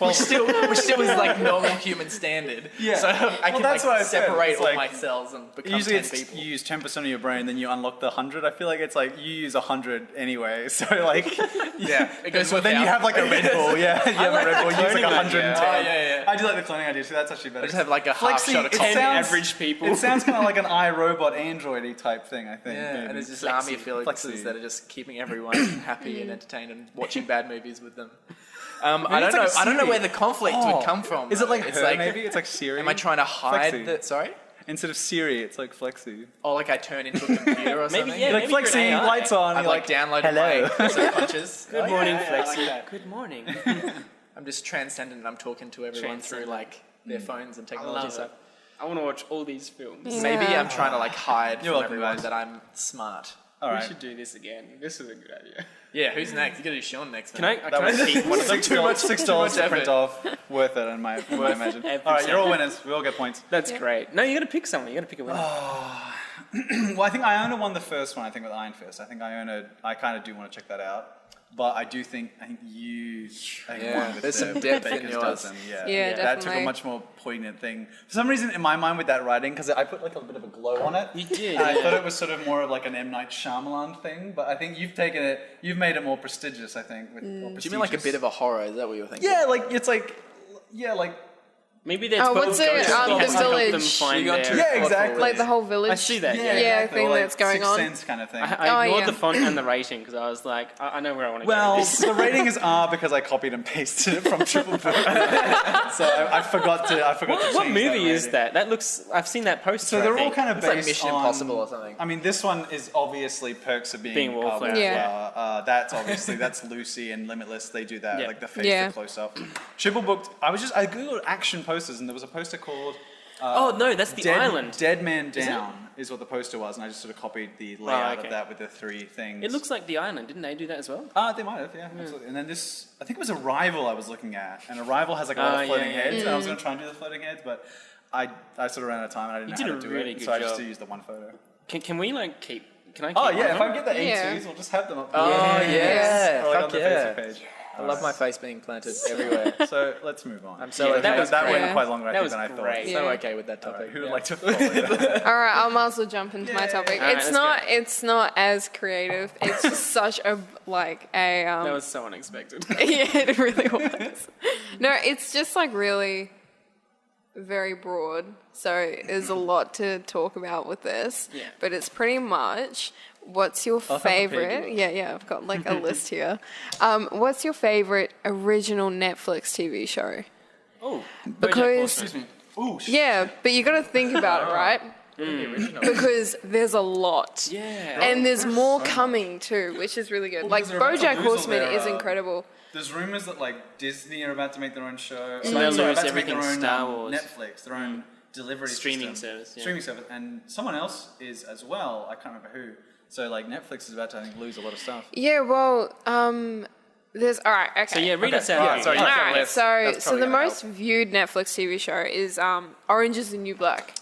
which still is like normal human standard. Yeah. So I can that's like what I said. separate It's all like, my cells and become usually 10 people. You use 10% of your brain, then you unlock the 100. I feel like it's like you use 100 anyway. So like, it goes so then you have like a Red Bull. Yeah, you have a Red Bull. You use like 110. Oh, yeah. I do like the cloning idea, so that's actually better. I just have like a half shot of 10 average people. It sounds kind of like an iRobot Android-y type thing, I think. Yeah, maybe. and there's this army of Felixes that are just keeping everyone happy and entertained and watching bad movies with them. I don't know. I don't know where the conflict would come from. Is it like it's her, like maybe? It's like Siri? Am I trying to hide Flexi. that? Sorry. Instead of Siri, it's like Flexi. Oh, like I turn into a computer or something. Yeah, like maybe you're an Flexi, AI. lights on. I've like downloaded my subconscious. Good morning, I Flexi. like that. Good morning. I'm just transcendent and I'm talking to everyone through like their phones and technology stuff. I want to watch all these films. Maybe I'm trying to like hide You're from welcome, everyone guys. that I'm smart. All We right. should do this again. This is a good idea. Yeah, who's next? You gotta do Sean next. Can I That can I was keep one of them? $6 to print effort. off. Worth it, in my imagine. every All right, you're all cent. winners. We all get points. That's great. No, you got to pick someone. You got to pick a winner. Well, I think Iona won the first one, I think, with Iron Fist. I think Iona, I kind of do want to check that out. But I think you won with there's the some depth in Baker's yours. dozen. Yeah, That took a definitely. much more poignant thing. For some reason, in my mind with that writing, because I put like a bit of a glow on it. You did, And I thought it was sort of more of like an M. Night Shyamalan thing. But I think you've made it more prestigious, I think. With, more Do you mean like a bit of a horror? Is that what you were thinking? Yeah, like, it's like, Maybe that's Oh, what's it? The Village. Find You got their- two- yeah, exactly. Like the whole village. I see that. Yeah, exactly. thing Or, like, that's going Sixth on. Sense kind of thing. I ignored yeah. the font and the rating because I was like, I know where I want to go. Well, with this. the rating is R because I copied and pasted it from Triple Book. So I forgot to change What movie that is rating. that? That looks. I've seen that poster. So I they're all think. kind of It's based like Mission on Impossible or something. I mean, this one is obviously Perks of Being Wallflower. Yeah. That's obviously that's Lucy and Limitless. They do that, Yeah. like the face, Yeah. the close up. Triple Booked. I googled action posters and there was a poster called. Oh no, that's the island. Dead Man Down is what the poster was, and I just sort of copied the layout okay. of that with the three things. It looks like the island. Didn't they do that as well? They might have, yeah, absolutely. And then this, I think it was Arrival I was looking at, and Arrival has like a lot of floating heads, and I was going to try and do the floating heads, but I sort of ran out of time and I didn't know how to do really it, good so I just job. used the one photo. Can we like keep? Can I? Keep Oh one yeah, of if them? I get the Yeah. A2s, we'll just have them up. Oh, yeah. Or, like, on Fuck the yeah. Facebook page. I love my face being planted everywhere. So let's move on. I'm so Yeah, okay. that was that great. went quite longer, I That think, was than I thought. great. So Yeah. okay with that topic. Who would Yeah. like to follow that? All right, I might as well jump into my topic. All right, It's let's not. go. It's not as creative. It's just such a like a. That was so unexpected. Yeah, it really was. No, it's just like really very broad. So there's a lot to talk about with this. Yeah. But it's pretty much what's your prepared favorite? you Yeah, I've got like a list here. What's your favorite original Netflix TV show? Oh, Because Ooh, yeah, but you got to think about it, right? Because there's a lot. Yeah. And there's more coming too, which is really good. Well, Like because they're about to BoJack lose all Horseman their, is incredible. There's rumors that like Disney are about to make their own show. So they'll Sorry, lose about to make their everything own, Star Wars. Netflix, their own delivery Streaming system. service, yeah. Streaming service, and someone else is as well. I can't remember who. So like Netflix is about to, I think, lose a lot of stuff. Yeah, well, there's all right. Okay. So yeah, read us out. Alright, sorry, All you got right, list. so That's so probably the gonna most viewed Netflix TV show is Orange Is the New Black,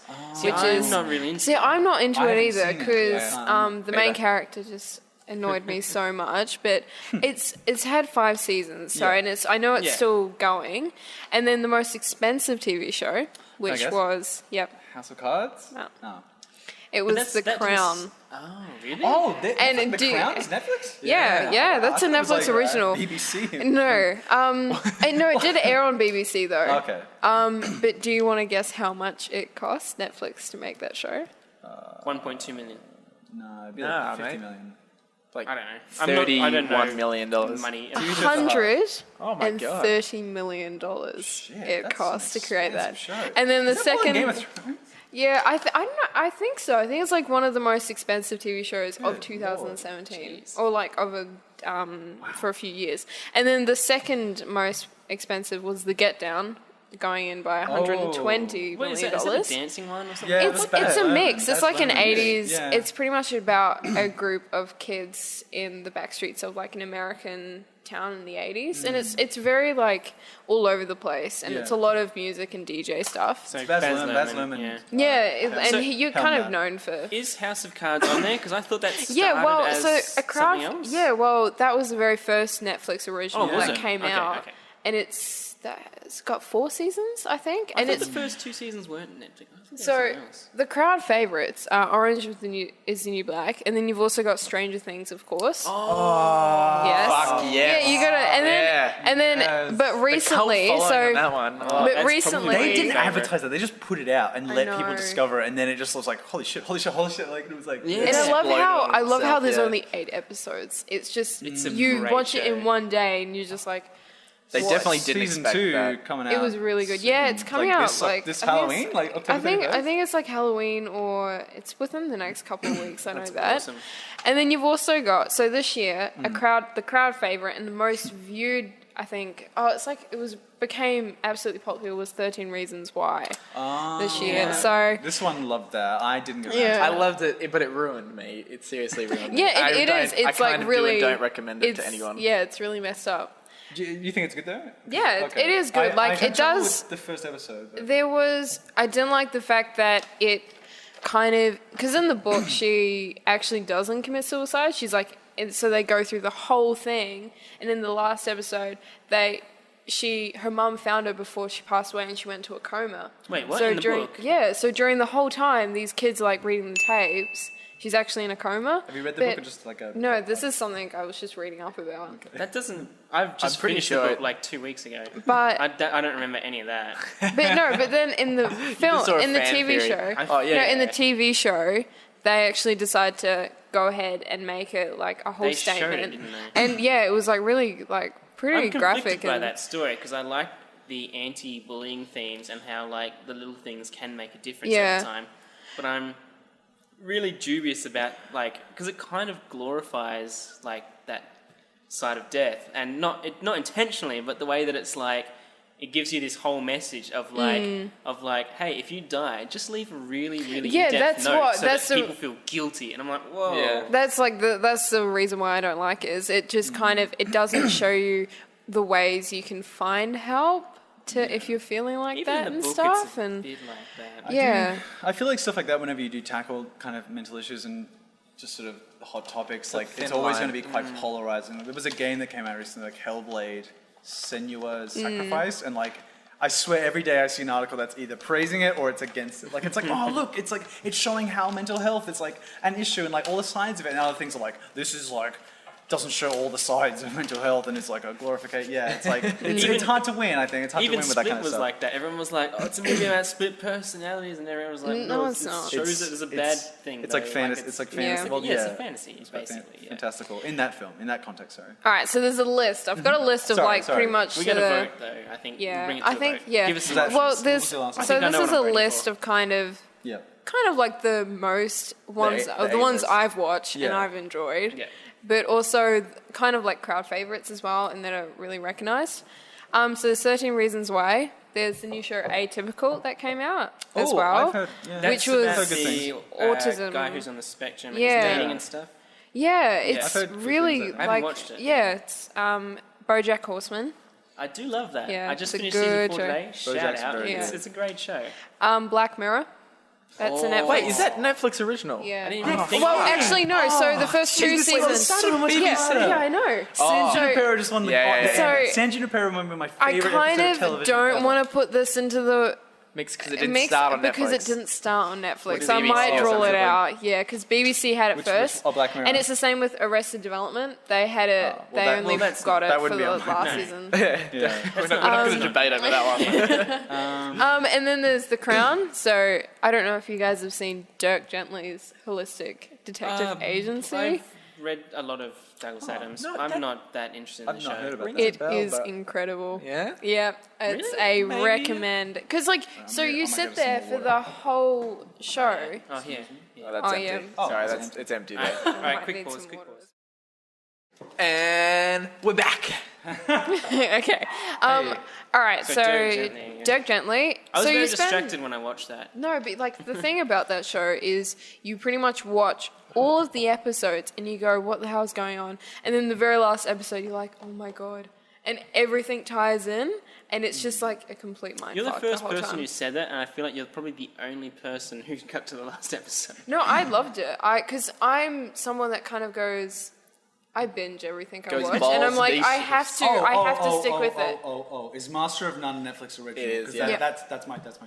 which I'm is not really into see I'm not into I it haven't either seen it, because yeah. the Me main either. character just annoyed me so much. But it's had 5 seasons, so and I know it's Yeah. still going. And then the most expensive TV show, which guess? was House of Cards? No. Oh. it was that's- The that Crown. just- Oh, really? Oh, And the do- Crown is Netflix? Yeah, that's I a thought it was, Netflix like, original. BBC. No, no, it did air on BBC though. Okay. But do you want to guess how much it cost Netflix to make that show? 1.2 million. No, it'd be Nah, like 50 mate. million. Like I don't know. I don't know $31 million. money. Oh my and God. $30 million it that's cost an to create that. expensive show. And then the Is that more than second, Game of Thrones? yeah, I don't know. I think so. I think it's like one of the most expensive TV shows of 2017, or like of a for a few years. And then the second most expensive was The Get Down, going in by $120 What is million. that? Is that a dancing one or something? Yeah, It's a mix. It's like an Lemon. 80s. Yeah. It's pretty much about a group of kids in the back streets of like an American town in the 80s, and it's very like all over the place, and Yeah. it's a lot of music and DJ stuff. So Baz Baz Luhrmann. Yeah. Yeah, So- you're Hell kind no. of known for. Is House of Cards on there? Because I thought that started Yeah, well, as so a crowd. something else. Yeah, well, that was the very first Netflix original Oh, was that it? came Okay, out, okay. and it's got 4 seasons, I think, I and thought it's the first 2 seasons weren't Netflix. I thought there was so something else. the crowd favorites are Orange is the New Black, and then you've also got Stranger Things, of course. Oh, Yes. fuck yes. Yeah, you gotta, and then, Yes. but recently, Cult following so on that one. Oh. but That's recently, probably They didn't Favorite. advertise that. They just put it out and I let people know. discover it, and then it just was like, holy shit. Like it was like, Yeah. and I love Exploded how on I love how itself, there's yeah. only 8 episodes. It's just It's a you great watch it show. in one day, and you're just like, They what? definitely didn't season expect 2 that. coming out. It was really good. Yeah, it's coming out this, like this I think Halloween, it's- like October 31st? I think it's like Halloween, or it's within the next couple of weeks. I know that. awesome. And then you've also got this year the crowd favorite and the most viewed. I think became absolutely popular was 13 Reasons Why this year. yeah. So This one loved that. I didn't get Yeah. that. I loved it, but it ruined me. It seriously ruined me. yeah, it I is. don't- It's I like kind of really. do and don't recommend it to it's- anyone. Yeah, it's really messed up. Do you think it's good though? Yeah, it is good. I Like, had it trouble does- with the first episode. But I didn't like the fact that it kind of, because in the book she actually doesn't commit suicide. She's like, and so they go through the whole thing, and in the last episode, her mum found her before she passed away, and she went into a coma. Wait, what? So In the during, book? Yeah, so during the whole time, these kids are like reading the tapes. She's actually in a coma. have you read the book or just like a? No, this is something I was just reading up about. That doesn't. I've just pretty finished sure the book it- like 2 weeks ago. But I don't remember any of that. but then in the film, saw a in the fan TV theory. show, Oh, yeah, in the yeah. TV show, they actually decide to go ahead and make it like a whole They showed statement. it, didn't they? And yeah, it was like really like pretty I'm conflicted graphic. by And that story because I like the anti-bullying themes and how like the little things can make a difference Yeah. over time. But I'm really dubious about like because it kind of glorifies like that side of death and not intentionally, but the way that it's like it gives you this whole message of like hey, if you die, just leave a really Yeah, in-depth that's note what- so that's that the- people feel guilty. And I'm like, whoa. Yeah. that's like that's the reason why I don't like it. Is it just kind of it doesn't show you the ways you can find help to if you're feeling like Even that in the and book, stuff. it's a And bit like that. yeah, I feel like stuff like that whenever you do tackle kind of mental issues and just sort of hot topics, like thin it's always line. going to be quite polarizing. There was a game that came out recently, like Hellblade, Senua's Sacrifice, and like I swear every day I see an article that's either praising it or it's against it. Like it's like, oh look, it's like it's showing how mental health is like an issue and like all the sides of it, and other things are like this is like doesn't show all the sides of mental health and it's like a glorification. Yeah, it's like it's hard to win. I think it's hard to Even win with that Split kind of was stuff. like that. Everyone was like, "Oh, it's a movie about split personalities," and everyone was like, No, "No, it's it not. shows it as a bad thing." It's though. like fantasy. It's like fantasy. Yeah. Well, yeah, yeah, it's a fantasy, It's like basically. Yeah. fantastical in that film, in that context. Sorry. all right. So there's a list. I've got a list of Sorry. pretty much. We got to the- vote though. I think. Yeah, Bring it to I a think vote. yeah. Give us some Well, options. Well, What there's was the last one? I so think I this know is what a I'm voting list for. of kind of like the most ones, the the ones A-list. I've watched and Yeah. I've enjoyed, Yeah. but also kind of like crowd favorites as well and that are really recognised. So there's 13 Reasons Why. There's the new show Atypical that came out as Oh, well. I've heard, yeah. That's which was about good the autism. guy who's on the spectrum Yeah. and he's dating and stuff. Yeah, it's I've heard good really things I haven't like watched it. yeah, it's BoJack Horseman, I do love that. Yeah, I just it's a finished season good 4 show. today. Shout BoJack's out. very good. It's a great show. Black Mirror. That's a Oh. Netflix. Wait, is that Netflix original? Yeah. I didn't even think Well, about it. actually, no. So the first two Jesus, like, seasons. so much yeah, better. yeah, I know. San So Junipero just won the Yeah. So- San Junipero might be my I favorite kind episode of of television don't ever. want to put this into the Mix because it didn't mix start on because Netflix. it didn't start on Netflix. is So I BBC might or draw it something? out. Yeah, because BBC had it Which- first. oh, Black Mirror. And it's the same with Arrested Development. They had it. well, they that- only well, that's- got it that for wouldn't the be on my- last no. season. Yeah. We're not going to debate over that one. And then there's The Crown. So I don't know if you guys have seen Dirk Gently's Holistic Detective Agency. I've read a lot of Douglas Adams. no, I'm that- not that interested in I've the not show. heard about that. It Bell, is but- incredible. Yeah? Yeah, it's Really? a Maybe? recommend. Because, like, so I you might sit give it some there more for water. the whole show. Oh, yeah. Oh, that's Oh, empty. yeah. Oh, Sorry, it's it's empty All there. right, Might quick need pause, some quick water. pause. And we're back. Okay. All right. So Dirk Gently. I was so very distracted when I watched that. No, but like the thing about that show is you pretty much watch all of the episodes and you go, what the hell is going on? And then the very last episode, you're like, oh my God. And everything ties in, and it's just like a complete mindfuck. You're the first person time. who said that, and I feel like you're probably the only person who got to the last episode. No, I loved it. Because I'm someone that kind of goes, I binge everything I watch, and I'm like, I have to stick with it. Is Master of None Netflix original? It is, yeah. That's my choice.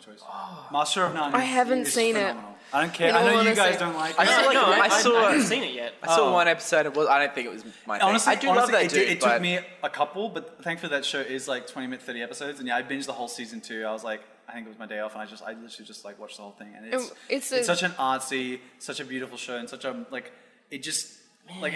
Master of None. I haven't is seen phenomenal. it. I don't care. I know you guys don't like it. I haven't seen it yet. I saw one episode. I don't think it was my thing. Honestly, I do love that dude. It took me a couple, but thankfully that show is like 30 episodes, and yeah, I binged the whole season 2. I was like, I think it was my day off, and I literally just like watched the whole thing, and it's such an artsy, such a beautiful show, and such a like it just. Like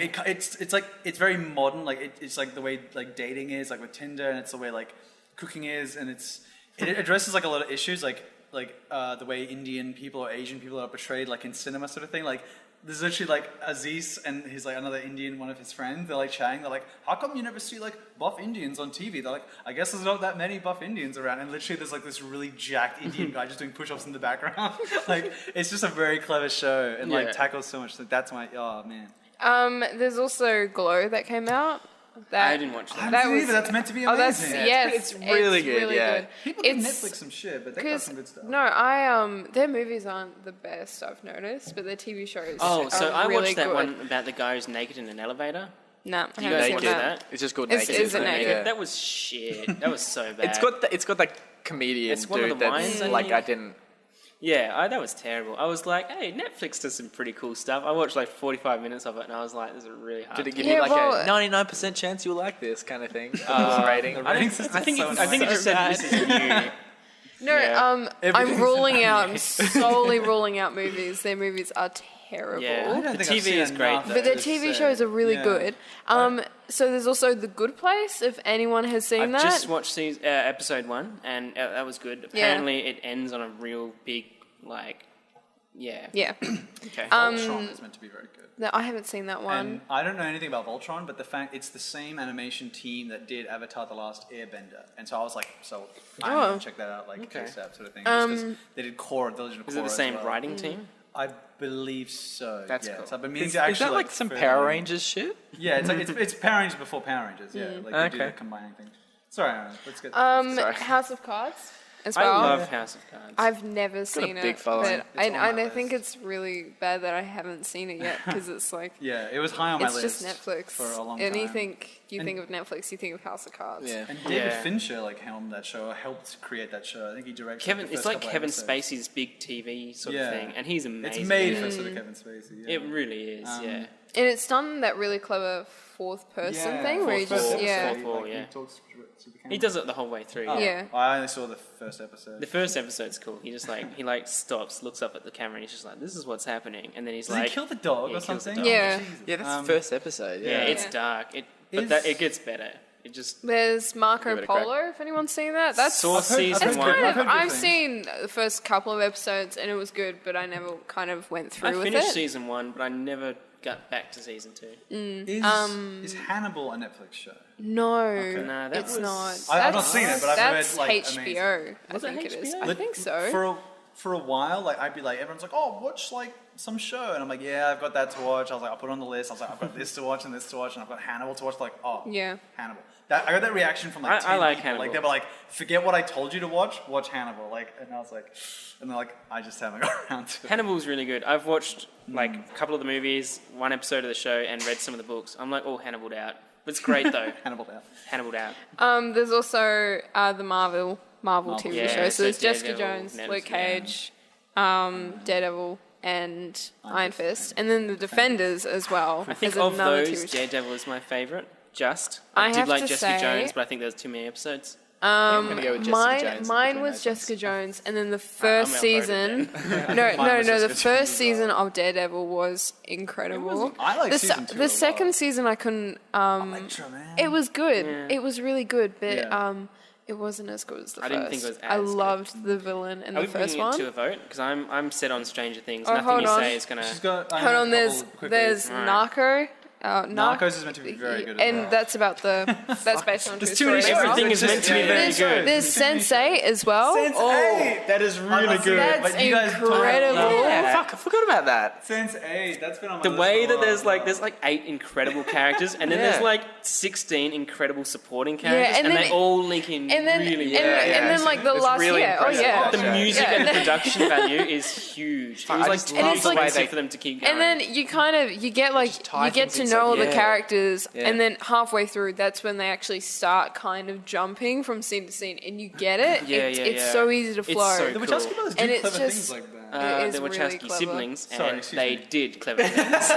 it's very modern. Like it's like the way like dating is, like with Tinder, and it's the way like cooking is, and it addresses like a lot of issues, like the way Indian people or Asian people are portrayed, like in cinema, sort of thing. Like there's literally like Aziz and he's like another Indian, one of his friends. They're like chatting. They're like, how come you never see like buff Indians on TV? They're like, I guess there's not that many buff Indians around. And literally there's like this really jacked Indian guy just doing push-ups in the background. Like it's just a very clever show and like tackles so much. Like that's my man. There's also Glow that came out. I didn't watch that. That's meant to be amazing. Yes, it's really good. Yeah, people give Netflix some shit, but they got some good stuff. No, their movies aren't the best I've noticed, but their TV shows. Oh, so I really watched that good. one about the guy who's naked in an elevator. No, I You haven't guys seen watched that. that? it's just called Is Naked. it Naked? Yeah. That was shit. That was so bad. It's got that comedian It's one of dude the that's wines, I like think. I didn't. Yeah, that was terrible. I was like, hey, Netflix does some pretty cool stuff. I watched like 45 minutes of it, and I was like, this is really hard. Did it give Yeah, you like well, a 99% chance you'll like this kind of thing? Rating. I think it just said this is new. No, Yeah. I'm ruling out. I'm solely ruling out movies. Their movies are terrible. Yeah, the TV is great. But their TV shows are really good. So there's also The Good Place, if anyone has seen I've that. just watched episode 1, and that was good. Apparently, it ends on a real big, like, yeah. Okay. Voltron is meant to be very good. No, I haven't seen that one. And I don't know anything about Voltron, but the fact it's the same animation team that did Avatar: The Last Airbender, and so I was like, I'm gonna check that out, like ASAP sort of thing. Just 'cause they did Korra, The Legend of Korra. Is it the same writing Mm. team? I believe so. That's yeah. cool. So I've been meaning Is to actually that like some further- Power Rangers shit? Yeah, it's like it's Power Rangers before Power Rangers. Yeah, like they do the combining thing. Sorry, Aaron, let's get. Sorry. House of Cards as I well. love House of Cards. I've never seen big it, following. but It's on my I think list. it's really bad that I haven't seen it yet because it's like Yeah, it was high on my it's list. just Netflix. for a long and time. you think of Netflix, you think of House of Cards. Yeah. And David Yeah. Fincher like helmed that show, helped create that show. I think he directed. Kevin, the it's first like couple Kevin episodes. Spacey's big TV sort of thing, and he's amazing. It's made for sort of Kevin Spacey. Yeah. It really is, yeah. And it's done that really clever fourth person thing where you just yeah. He does it the whole way through. Yeah. I only saw the first episode. The first episode's cool. He just like stops, looks up at the camera, and he's just like, "This is what's happening." And then he's Does like, he kill the dog Yeah, or he kills the something? dog. Yeah. Jesus. Yeah, that's the first episode. "Yeah, Yeah. it's Yeah. dark." It gets better. It just There's Marco Give it a crack. Polo, if anyone's seen that. That's Saw season it's one. kind of, I've heard good I've things. seen the first couple of episodes and it was good, but I never kind of went I through with finished it. season 1, but I never got back to season 2. Is Hannibal a Netflix show? No, Nah, that it's was- not. I've not seen it, but I've that's heard, like, HBO. Was I it think it is. HBO? I think so. For a while, like I'd be like, everyone's like, "Oh, watch like some show," and I'm like, "Yeah, I've got that to watch." I was like, "I'll put it on the list." I was like, "I've got this to watch and this to watch, and I've got Hannibal to watch." Like, oh, Yeah. Hannibal. I got that reaction from like I 10 like people. Hannibal. Like they were like, "Forget what I told you to watch. Watch Hannibal." Like, and I was like, and they're like, "I just haven't got around to it." Hannibal's really good. I've watched like a couple of the movies, one episode of the show, and read some of the books. I'm like all Hannibaled out. But it's great though. Hannibal out. Hannibaled out. There's also the Marvel TV Yeah, show. So so there's Jessica Daredevil, Jones, Netflix, Luke yeah. Cage, Daredevil, and Iron Fist, and then the Defenders as well. I think as of another those, TV show. Daredevil is my favourite. I did have like to Jessica say- Jones, but I think there's too many episodes. I'm gonna go with Jessica Jones Mine between was those Jessica ones. Jones, and then the first outvoted season. Mine no, was the Jessica Jones first as well. season of Daredevil was incredible. I like the season 2 a the lot. second season I couldn't. Electra, man. It was good. Yeah. It was really good, but Yeah. it wasn't as good as the I first. didn't think it was I as good. loved the villain in Are the we first bringing it one. to a vote? Because I'm set on Stranger Things. Oh, Nothing hold you on. say is gonna. She's got. Hold on, there's Alright. Narco, Narcos is meant to be very good. And that's about that's based on true There's too many story. Everything is meant to be very good. There's Sense8 as well. Sense8! That is really good. That's But you guys incredible. Fuck, I forgot about that. Sense8, that's been on my The list way for a that there's while. like 8 incredible characters, and then Yeah. there's like 16 incredible supporting characters, and and then- they all link in And then, really and, well. and then like the It's last really year. Oh impressive. yeah. The music Yeah. and the production value is huge. It was I like just too love the way expensive they- for them to keep going. And then you get tie you get things to inside. know all the Yeah. characters, Yeah. and then halfway through, that's when they actually start kind of jumping from scene to scene, and you get it. Yeah, It's so easy to It's flow. so The cool. Wachowski brothers do And it's clever just- things like that. It is the really Wachowski clever. siblings, Sorry, and excuse they me. did clever things.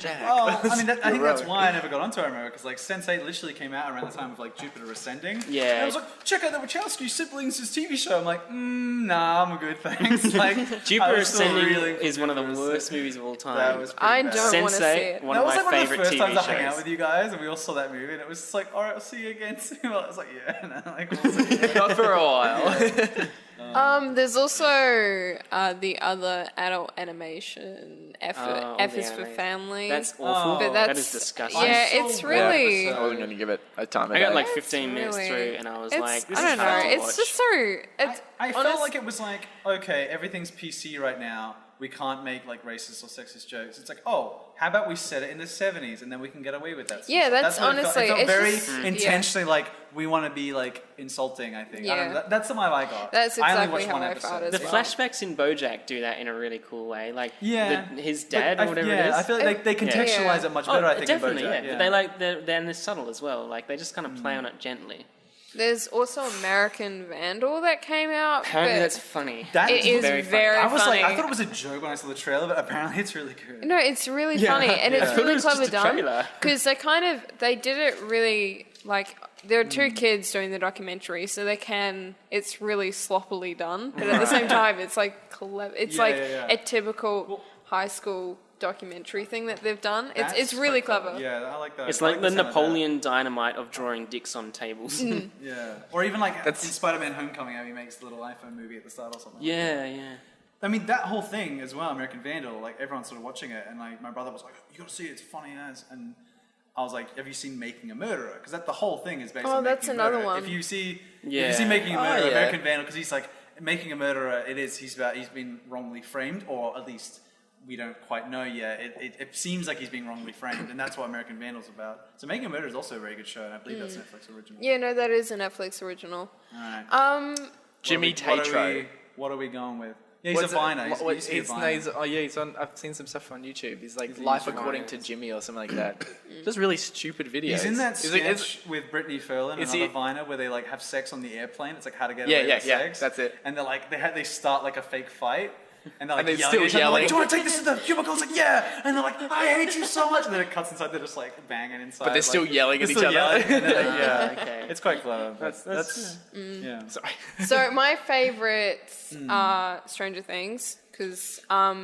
Jack. Oh, I mean, I think that's Heroic. why I never got onto it, because like Sense8 literally came out around the time of like Jupiter Ascending. Yeah. And I was like, check out the Wachowski siblings' TV show. I'm like, nah, I'm good, thanks. Like, I Jupiter was still Ascending reeling for is one of the Jupiter worst Ascending. movies of all time. That was pretty I bad. don't want to see Sense8, it. one That of was my like one of the favorite first times TV I hung out shows. with you guys, and we all saw that movie, and it was just like, all right, I'll see you again soon. I was like, yeah, and then, like, we'll see. Not for a while. There's also the other adult animation. F is the for anime. family. That's awful. But that that's is disgusting. yeah, I'm it's so really. bad I wasn't going to give it a time. I got of like day. 15 minutes really- through, and I was It's, like, this I don't is know. hard to It's watch. just so. It's, I felt honest- like it was like, okay, everything's PC right now. We can't make like racist or sexist jokes. It's like, oh, how about we set it in the 70s and then we can get away with that stuff. Yeah, that's what it felt. honestly- It felt it's very just- yeah. intentionally like we want to be like insulting. I think. I don't Yeah. know, that's the vibe I got. That's I only exactly watched how one I episode. felt as The well. flashbacks in BoJack do that in a really cool way. Like, Yeah. his But dad or whatever yeah, it is. I feel like they contextualize Yeah. it much better. I think definitely, in BoJack. yeah. But they like they're subtle as well. Like they just kind of play on it gently. There's also American Vandal that came out. Apparently, but that's funny. That it is is very very, funny. I was funny. like, I thought it was a joke when I saw the trailer, but apparently it's really good. No, it's really Yeah, funny, and yeah. it's I thought it really was clever just a done trailer. because they did it really like there are two kids doing the documentary, so it's really sloppily done, but at the same time, it's like clever. It's Yeah, like yeah. a typical high school documentary thing that they've done. It's That's really quite clever. Yeah, I like that. It's I like the sound of that. Napoleon Dynamite of drawing dicks on tables. Yeah, or even like That's- in Spider-Man: Homecoming, how he makes the little iPhone movie at the start or something. Yeah, yeah. I mean that whole thing as well, American Vandal. Like everyone's sort of watching it, and like my brother was like, "You got to see it; it's funny as." And I was like, "Have you seen Making a Murderer?" Because that the whole thing is based Oh, on that's Making a another Murderer. one. If you see Yeah. Making a Oh, Murderer, yeah. American Vandal, because he's like Making a Murderer. He's been wrongly framed, or at least we don't quite know yet. It seems like he's being wrongly framed, and that's what American Vandal's about. So Making a Murderer is also a very good show, and I believe that's Netflix original. Yeah, no, that is a Netflix original. All right. Jimmy What are Tatro. we- What are we going with? Yeah, he's What's a it- viner. He's, what- he used to be a he's- viner. no, he's- oh yeah, he's on. I've seen some stuff on YouTube. He's like He's a Life YouTuber. According to Jimmy or something like that. Just really stupid videos. He's in that Is it- is- sketch with Brittany Ferlin, is another he- viner, where they like have sex on the airplane. It's like how to get Yeah, away yeah, with yeah, sex. that's it. And they're like they start like a fake fight. And they're like And they're yelling still at each other, yelling. like, do you want to take this to the cubicle? It's like, yeah. And they're like, I hate you so much. And then it cuts inside, they're just like banging inside. But they're still yelling at they're each still other. yelling, and they're like, yeah. Okay. It's quite clever. That's yeah. Sorry. So my favorites are Stranger Things because Are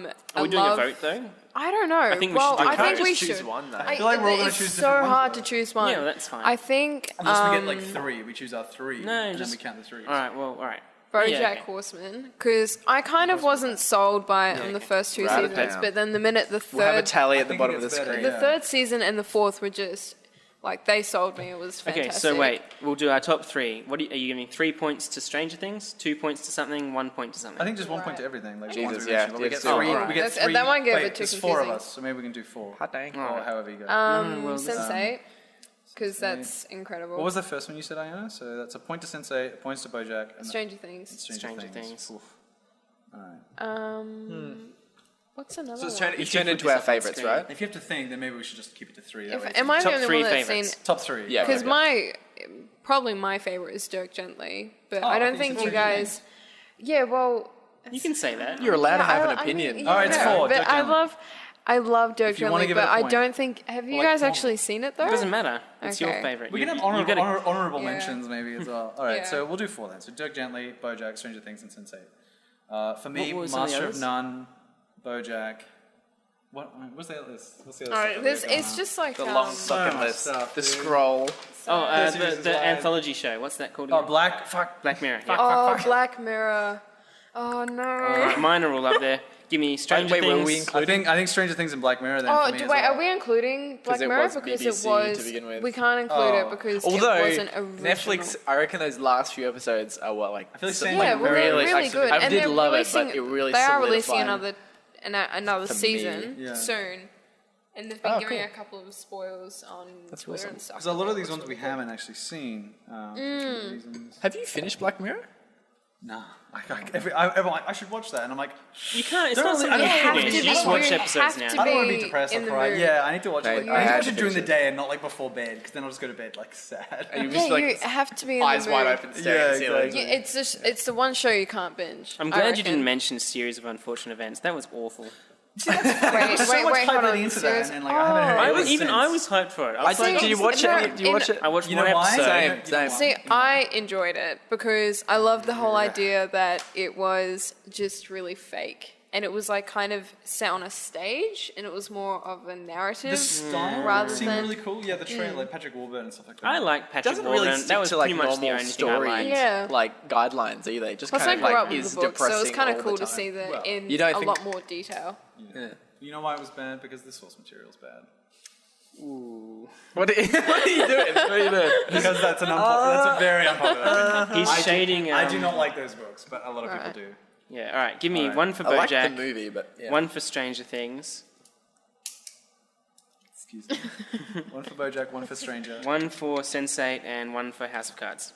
we doing a vote though? I don't know. I think we well, should do I a think vote. we Just choose should. one, though. I feel like we're all gonna it's choose so different ones, hard though. to choose one. Yeah, that's fine. I think Unless we get like three. We choose our three. No, and just- then we count the threes. All right. Well, all right. BoJack Yeah, okay. Horseman because I kind of wasn't sold by it on the first two Write it seasons, down. but then the minute the We'll have a third, tally at the think bottom it of the gets better, screen. the yeah. third season and the fourth were just like they sold me. It was Okay, fantastic. so wait, we'll do our top three. What are you giving? 3 points to Stranger Things, 2 points to something, 1 point to something. I think just 1 point to everything. Like Jesus, ones we yeah, mentioned, but we yeah, get so- three. alright. We get That's- three. that might get a wait, bit too there's 4 of confusing. us, so maybe we can do 4. Hot dang. Or however you go. Sense8 because that's incredible. What was the first one you said, Iona? So that's a point to Sense8, points to BoJack, and Stranger Things? Stranger Stranger Things. Oof. All right. What's another So it's one? turned, If it's you turned put into this our up on favourites, screen. right? If you have to think, then maybe we should just keep it to 3. That way Am I Top the only three one that's favourites. seen? top 3. Yeah. Because probably my favorite is Dirk Gently, but Oh, I I don't think think you you said guys. Yeah, well, You can say that. You're allowed to have an I mean, opinion. yeah, All right, it's no, 4, But Dirk I Gently. love Dirk you wanna Gently, give it but a I point. don't think. Have you Like, guys well, actually seen it though? It doesn't matter. It's your Okay. favourite. We can have You gotta- honorable Yeah. mentions maybe as well. All right, Yeah. so we'll do 4 then. So Dirk Gently, BoJack, Stranger Things, and Sense8. For me, What was some of the Master of others? None, BoJack. What's the other list? What's the other All stuff right, that we've it's got? just like The long so fucking much list. stuff, The dude. scroll. Oh, Third season's the live. anthology show. What's that called? Oh, again? Black. Fuck. Black Mirror. Fuck. Yeah. Black Mirror. Oh no. Alright, mine are all up there. Give me Stranger Wait, Things. were we including? I think Stranger Things and Black Mirror. Then Oh, for me as wait, well. are we including Black it Mirror? was Because BBC it was. to begin with. We can't include it because Although it wasn't original. Netflix, I reckon those last few episodes are like. I feel like so- saying Yeah, like well, they're really, really good. I And did they're love it, releasing, but it really they are releasing solidified another for me. season Yeah. soon. And they've been Oh, giving cool. a couple of spoils on Twitter awesome. and stuff. because a lot of these ones we haven't actually seen. Have you finished Black Mirror? Nah, everyone like, I should watch that, and I'm like, You can't. It's Don't not really- something I you don't can have do. to You just be- watch you episodes have now. to I don't want to be be depressed in or the cry. mood. Yeah, I need to watch Mate, it. I I need to had watch to it during the finish day and not like before bed, because then I'll just go to bed like sad. And you Yeah, just like you have to be in eyes the mood. wide open, staring at the ceiling. exactly. It's the one show you can't binge. I'm I glad you didn't reckon. mention Series of Unfortunate Events. That was awful. Wait, so much hype hold on. leading into that, Serious? and like I haven't heard I anything was since. I was hyped for it. I was I like, did. Did you watch no, it? Do you watch it? I watched You know one why? episode. Same. See, I enjoyed it because I love the whole idea that it was just really fake. And it was like kind of set on a stage, and it was more of a narrative The style rather seemed than. really cool. Yeah, the trailer, like Patrick Warburton and stuff like that. I like Patrick Doesn't Warburton. really stick That was to like pretty much the normal only thing I story, liked. Yeah. like guidelines either. It just Plus, I kind grew of up like with is the book, so it was depressing kind all of cool the to time. see that Well, in you don't a think- lot more detail. Yeah. You know why it was bad? Because the source material's bad. Ooh. What are you doing? What are you doing? Because that's that's a very unpopular opinion. He's shading. I do not like those books, but a lot of people Right. do. Yeah. All right. Give me Alright. one for I like the BoJack, movie, but yeah. one for Stranger Things, Excuse me. One for BoJack, one for Stranger. one for Sense8, and one for House of Cards.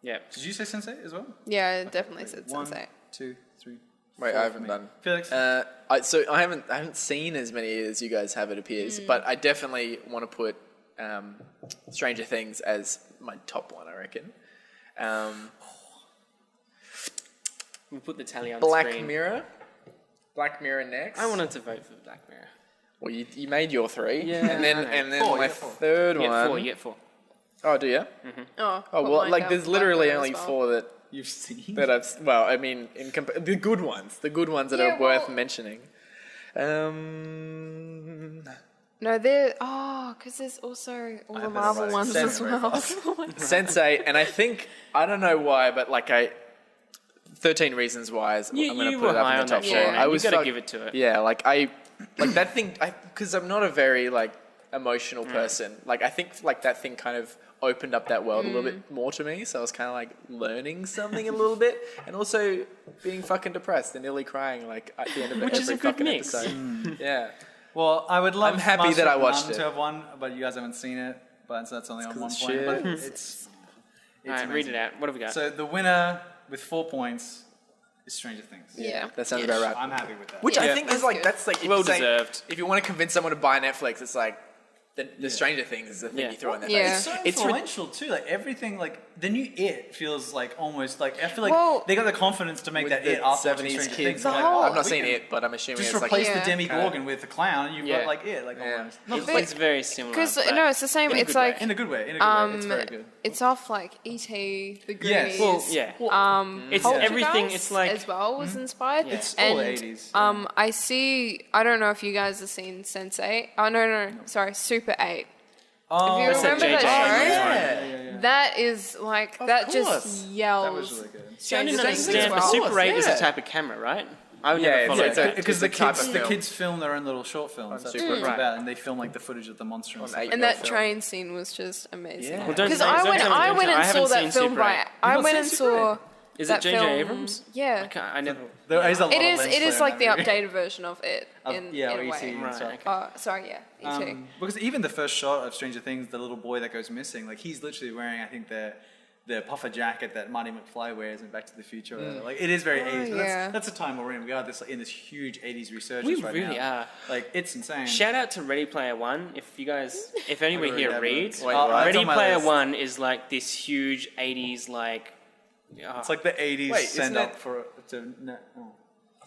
Yeah. Did you say Sensei as well? Yeah, it definitely said One, Sensei. 2, 3. Wait, four I for haven't me. done. Felix. I haven't seen as many as you guys have, it appears, but I definitely want to put Stranger Things as my top one. I reckon. We'll put the tally on Black screen. Mirror. Black Mirror next. I wanted to vote for Black Mirror. Well, you made your three. Yeah, And then I know. and then Four, my you get four. third You one. get four. You get four. Oh, do you? Oh, Oh put well, mine like down there's for literally Black Mirror only as well. four that You've seen? I've. Well, I mean, the good ones that Yeah, are worth well- mentioning. No, there. Oh, because there's also all the better Marvel write ones as Sensei well. Sensei, and I think I don't know why, but like 13 Reasons Why is I'm You gonna were put it up high in on the top that show, four. man. I was You gotta fuck- give it to it. Yeah, like that thing because I'm not a very like emotional person. Like I think like that thing kind of opened up that world a little bit more to me. So I was kind of like learning something a little bit, and also being fucking depressed and nearly crying like at the end of Which every is a good fucking mix. episode. Yeah. Well, I would love I'm happy Master that I of watched None it. to have one, but you guys haven't seen it. But so that's only on 1 'cause point. it's But shit. it's All right, read amazing. it out. What have we got? So the winner with 4 points is Stranger Things. Yeah. That sounds about right. I'm happy with that. Which Yeah. I think is That's like good. that's like if Well you're saying- deserved. If you want to convince someone to buy Netflix, it's like the Stranger Things is the thing Yeah. you throw in their Yeah. It's face. so It's influential too. Like everything, like the new It feels like almost like I feel like Well- they got the confidence to make With that the It after watching 70s Stranger kids. Things. The Like, whole- oh, I've not we seen can it, but I'm assuming Just it's like replace Yeah. the Demi Kinda- Gorgon with the clown, and you've Yeah. got like It, like Yeah. almost. Not It's, like, it's very similar. Because but no, it's the same. in a It's good way. like in a good way. In a good way. It's very good. it's off like E.T., The Yes. Goonies. Well, yeah. It's Poltergeist everything. It's like as well was inspired. Yeah. It's all and 80s. I see. I don't know if you guys have seen Sense8. Oh no, sorry, Super 8. Oh, If you That's that remember that J.J. show, Abrams yeah. that is like that course. just yells. That was really good. See, I didn't Stranger Things understand. as A well. Super 8 is yeah. a type of camera, right? I would Yeah, never it's- follow it's that. a- Because the type kids, of the film. kids film their own little short films. That's Super what it's Right. about, and they film like the footage of the monster and On stuff. 8 And mil that film. train scene was just amazing. Yeah. Well, don't Because say- I don't went, tell me, I don't went tell me. and I saw haven't that seen film Super by. 8. I not went seen and Super saw. Is that it J.J. film- Abrams? Yeah. I never. There is a lot It of is. lens It is flare in like the that movie. updated version of it. In yeah, in or a E.T. way. and Right, stuff. okay. Sorry, yeah. E.T. Because even the first shot of Stranger Things, the little boy that goes missing, like he's literally wearing, I think, the puffer jacket that Marty McFly wears in Back to the Future. Like it is very 80s. But yeah. that's the time we're in. We are in this huge 80s resurgence We right really now. are. Like it's insane. Shout out to Ready Player One. If anybody already here have reads, it. Wait, right. It's Ready on my Player list. One is like this huge 80s like. It's like the 80s Wait, send isn't up it- for to. No, oh.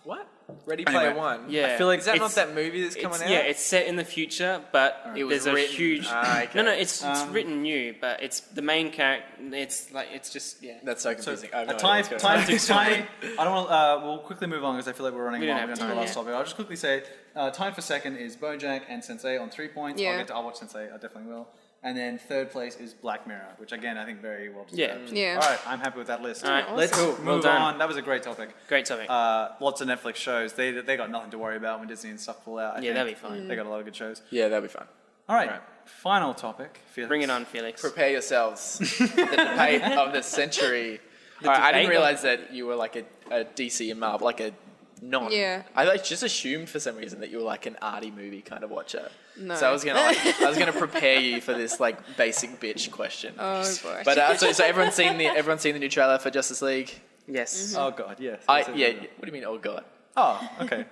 What? Ready Anyway. Player One. Yeah. I feel like Is that not it's- that movie that's coming out? Yeah, it's set in the future, but It was there's a written- huge. Ah, okay. No, it's written new, but it's the main character. It's just yeah. That's so So, confusing. I have no time, idea what's going on. time. I don't want. We'll quickly move on because I feel like we're running We don't long. have We're going to time, the last yeah. topic. I'll just quickly say tied for second is BoJack and Sense8 on 3 points. Yeah. I'll watch Sense8. I definitely will. And then third place is Black Mirror, which again I think very well deserved. Yeah. All right, I'm happy with that list. All right, awesome. Let's Cool. move Well done. on. That was a great topic. Great topic. Lots of Netflix shows. They got nothing to worry about when Disney and stuff pull out. I think. that'd be fine. They got a lot of good shows. Yeah, that'd be fun. All right, Right. final topic. Felix. Bring it on, Felix. Prepare yourselves. The debate of the century. All right, I didn't debate realize that you were like a DC and Marvel, like a non. Yeah. I like just assumed for some reason that you were like an arty movie kind of watcher. No. So I was gonna prepare you for this like basic bitch question. Oh boy. But so everyone's seen the new trailer for Justice League. Yes. Oh God, yes. What do you mean? Oh god. Oh, okay.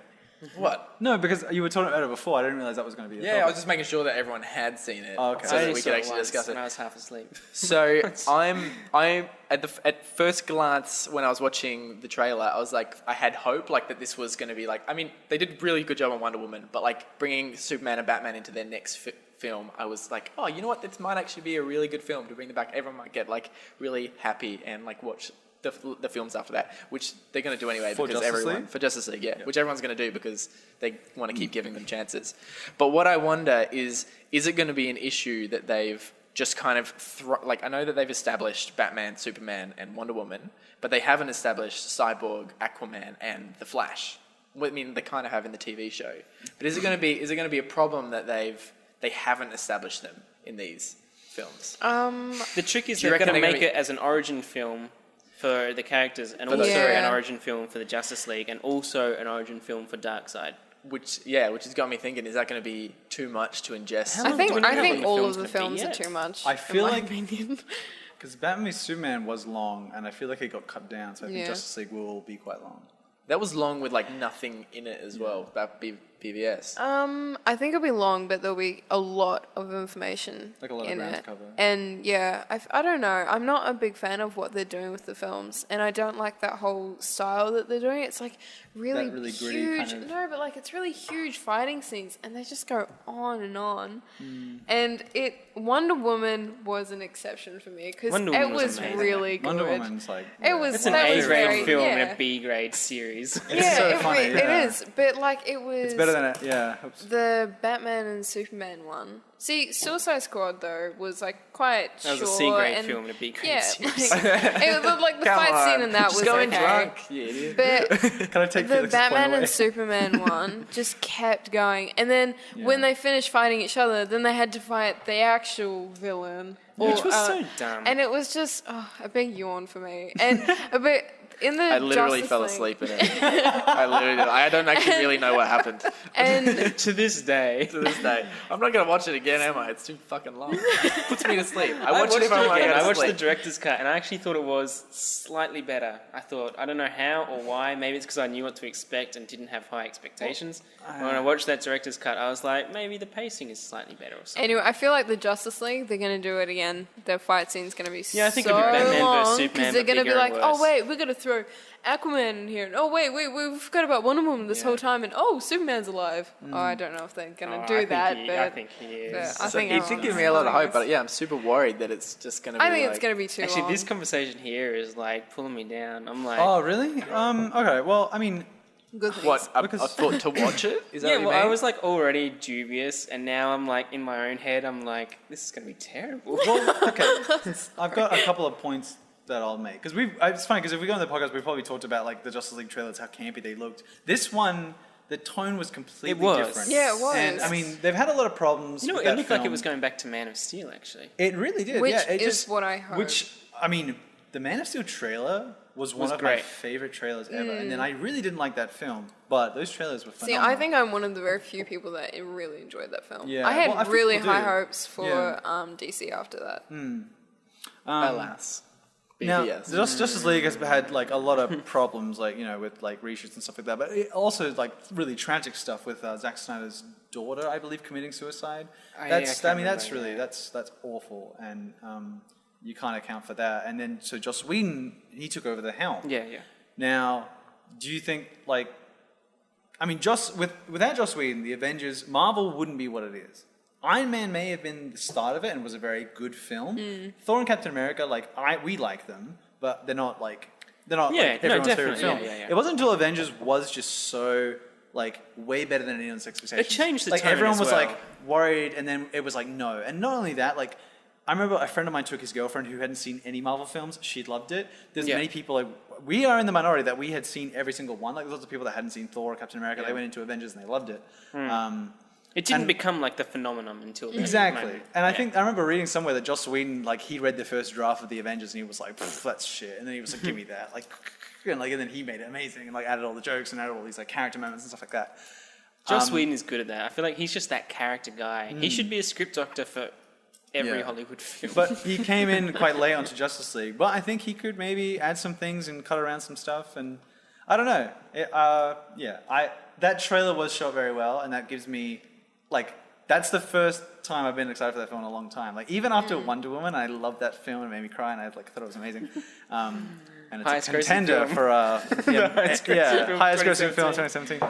What? No, because you were talking about it before. I didn't realize that was going to be. Yeah, I was just making sure that everyone had seen it, Oh, okay. so I that only we saw could it actually once discuss it. when I was half asleep. So I'm at first glance when I was watching the trailer, I was like, I had hope like that this was going to be like. I mean, they did a really good job on Wonder Woman, but like bringing Superman and Batman into their next film, I was like, oh, you know what? This might actually be a really good film to bring them back. Everyone might get like really happy and like watch the films after that, which they're going to do anyway For because Justice everyone League? for Justice League, yeah, which everyone's going to do because they want to keep giving them chances. But what I wonder is it going to be an issue that they've just kind of like I know that they've established Batman, Superman, and Wonder Woman, but they haven't established Cyborg, Aquaman, and the Flash. I mean, they kind of have in the TV show. But is it going to be a problem that they haven't established them in these films? The trick is Do you they're reckon going to they're make gonna it as an origin film for the characters, and For also those- Yeah. an origin film for the Justice League, and also an origin film for Darkseid. Which has got me thinking: is that going to be too much to ingest? I think do we know how long the all film's of the gonna be films are yet? too much. I feel in my like- opinion. Because Batman v Superman was long, and I feel like it got cut down. So I think Yeah. Justice League will be quite long. That was long with like nothing in it as well. That BVS. I think it'll be long, but there'll be a lot of information Like a lot of in ground to it. cover. And yeah, I don't know. I'm not a big fan of what they're doing with the films, and I don't like that whole style that they're doing. It's like really, That really gritty huge. kind of- No, but like it's really huge fighting scenes, and they just go on and on. Mm. And Wonder Woman was an exception for me because Wonder it Woman was was amazing. really good. Wonder Woman's like It was- It's an that was A-grade very- film yeah. and a B-grade series. Yeah, so it, funny, yeah. it is. But like it was. It's better than it. Yeah. Oops. The Batman and Superman one. See, Suicide Squad though was like quite That was short a C-grade and film and a B-grade yeah, series. like, it was like the Come fight on, scene in that was just going okay. drunk, you idiot. But Can I take the Felix's Batman point away? and Superman one just kept going, and then when they finished fighting each other, then they had to fight the actual villain, Which was uh, so dumb. and it was just a big yawn for me. And but in the I literally Justice fell League- asleep in it. I literally did. I don't actually really know what happened And to this day. to this day. I'm not gonna watch it again, am I? It's too fucking long. It puts me to sleep. I I watch watched it if I'm again. going I to watched the sleep. director's cut, and I actually thought it was slightly better. I don't know how or why. Maybe it's because I knew what to expect and didn't have high expectations. When I watched that director's cut, I was like, maybe the pacing is slightly better or something. anyway, I feel like the Justice League, they're going to do it again. Their fight scene's going to be Yeah, I think so it'll be Batman long versus Superman, they're but going to be bigger like, and oh worse. wait, we're going to throw Aquaman in here. And, oh wait, we forgot about Wonder Woman this whole time. And oh, Superman's alive. Oh, I don't know if they're going to do that, but I think he is. but I So think it everyone did give me a lot of hope, knows. but yeah, I'm super worried that it's just going to be I think like, it's going to be too Actually, long. this conversation here is like pulling me down. I'm like, Oh really? Okay. Well, I mean, Good things. What, a Because- thought to watch it? Is that yeah. what you Well, I mean? was like already dubious, and now I'm like in my own head. I'm like, this is gonna be terrible. well, okay. I've got a couple of points that I'll make because it's funny because if we go on the podcast, we probably talked about like the Justice League trailers, how campy they looked. This one, the tone was completely It was. different. Yeah, it was. And I mean, they've had a lot of problems. You know, with it that looked like it film. was going back to Man of Steel. Actually, It really did. Which yeah, it is just, what I hope. Which I mean, the Man of Steel trailer was one of my great. favorite trailers ever, and then I really didn't like that film, but those trailers were See, phenomenal. I think I'm one of the very few people that really enjoyed that film. Yeah, I had well, I think really people high do. hopes for Yeah. DC after that. Alas. Now, BBS. Justice League has had like a lot of problems, like with like reshoots and stuff like that. But it also like really tragic stuff with Zack Snyder's daughter, I believe, committing suicide. That's can't I mean, that's remember, really yeah. that's awful, and you can't account for that. And then so Joss Whedon, he took over the helm. yeah. Now, do you think like, I mean, without Joss Whedon, the Avengers, Marvel wouldn't be what it is. Iron Man may have been the start of it and was a very good film. Thor and Captain America, like we like them, but they're not Yeah, like everyone's favorite definitely. film. Yeah. It wasn't until Avengers was just so like way better than anyone's expectations. It changed the like tone everyone as was well. like worried, and then it was like no. And not only that, like I remember a friend of mine took his girlfriend who hadn't seen any Marvel films. She'd loved it. There's many people like we are in the minority that we had seen every single one. Like there's lots of people that hadn't seen Thor or Captain America. They went into Avengers and they loved it. It didn't become like the phenomenon until then. Exactly. And I think I remember reading somewhere that Joss Whedon, like he read the first draft of the Avengers and he was like, that's shit. And then he was like, give me that. And then he made it amazing and like added all the jokes and added all these like character moments and stuff like that. Joss Whedon is good at that. I feel like he's just that character guy. He should be a script doctor for every Hollywood film. But he came in quite late onto Justice League. But I think he could maybe add some things and cut around some stuff. And I don't know. That trailer was shot very well, and that gives me like that's the first time I've been excited for that film in a long time. Like even after Wonder Woman, I loved that film and it made me cry, and I thought it was amazing. And it's Highest a contender for highest grossing film 2017.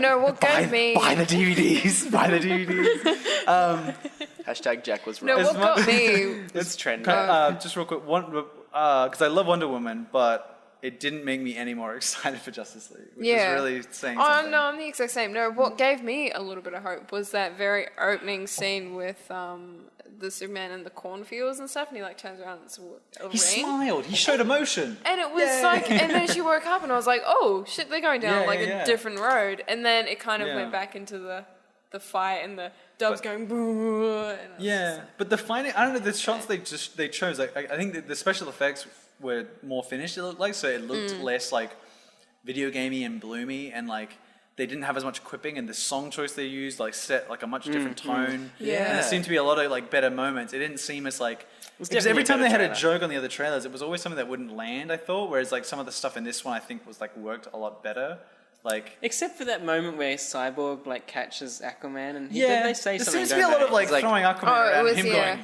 No, what got me? Buy the DVDs. Buy the DVDs. Hashtag Jack was No, right. what got me? It's trending. Just real quick, because I love Wonder Woman, but it didn't make me any more excited for Justice League, which is really saying something. Oh, no, I'm the exact same. No, what gave me a little bit of hope was that very opening scene with the Superman in the cornfields and stuff, and he like turns around and it's a ring. He smiled. He showed emotion. And it was like, and then she woke up and I was like, oh shit, they're going down a different road. And then it kind of went back into the fight and the doves going boo. And but the fighting, I don't know, the shots they chose, like, I think the special effects were more finished, it looked like, so it looked less like video gamey and bloomy, and like they didn't have as much quipping, and the song choice they used like set like a much different tone. And there seemed to be a lot of like better moments. It didn't seem as like, because every time they had a joke on the other trailers, it was always something that wouldn't land, I thought, whereas like some of the stuff in this one I think was like worked a lot better. Like, except for that moment where Cyborg like catches Aquaman, and they say there something. Seems to be a lot of like throwing Aquaman around and him going,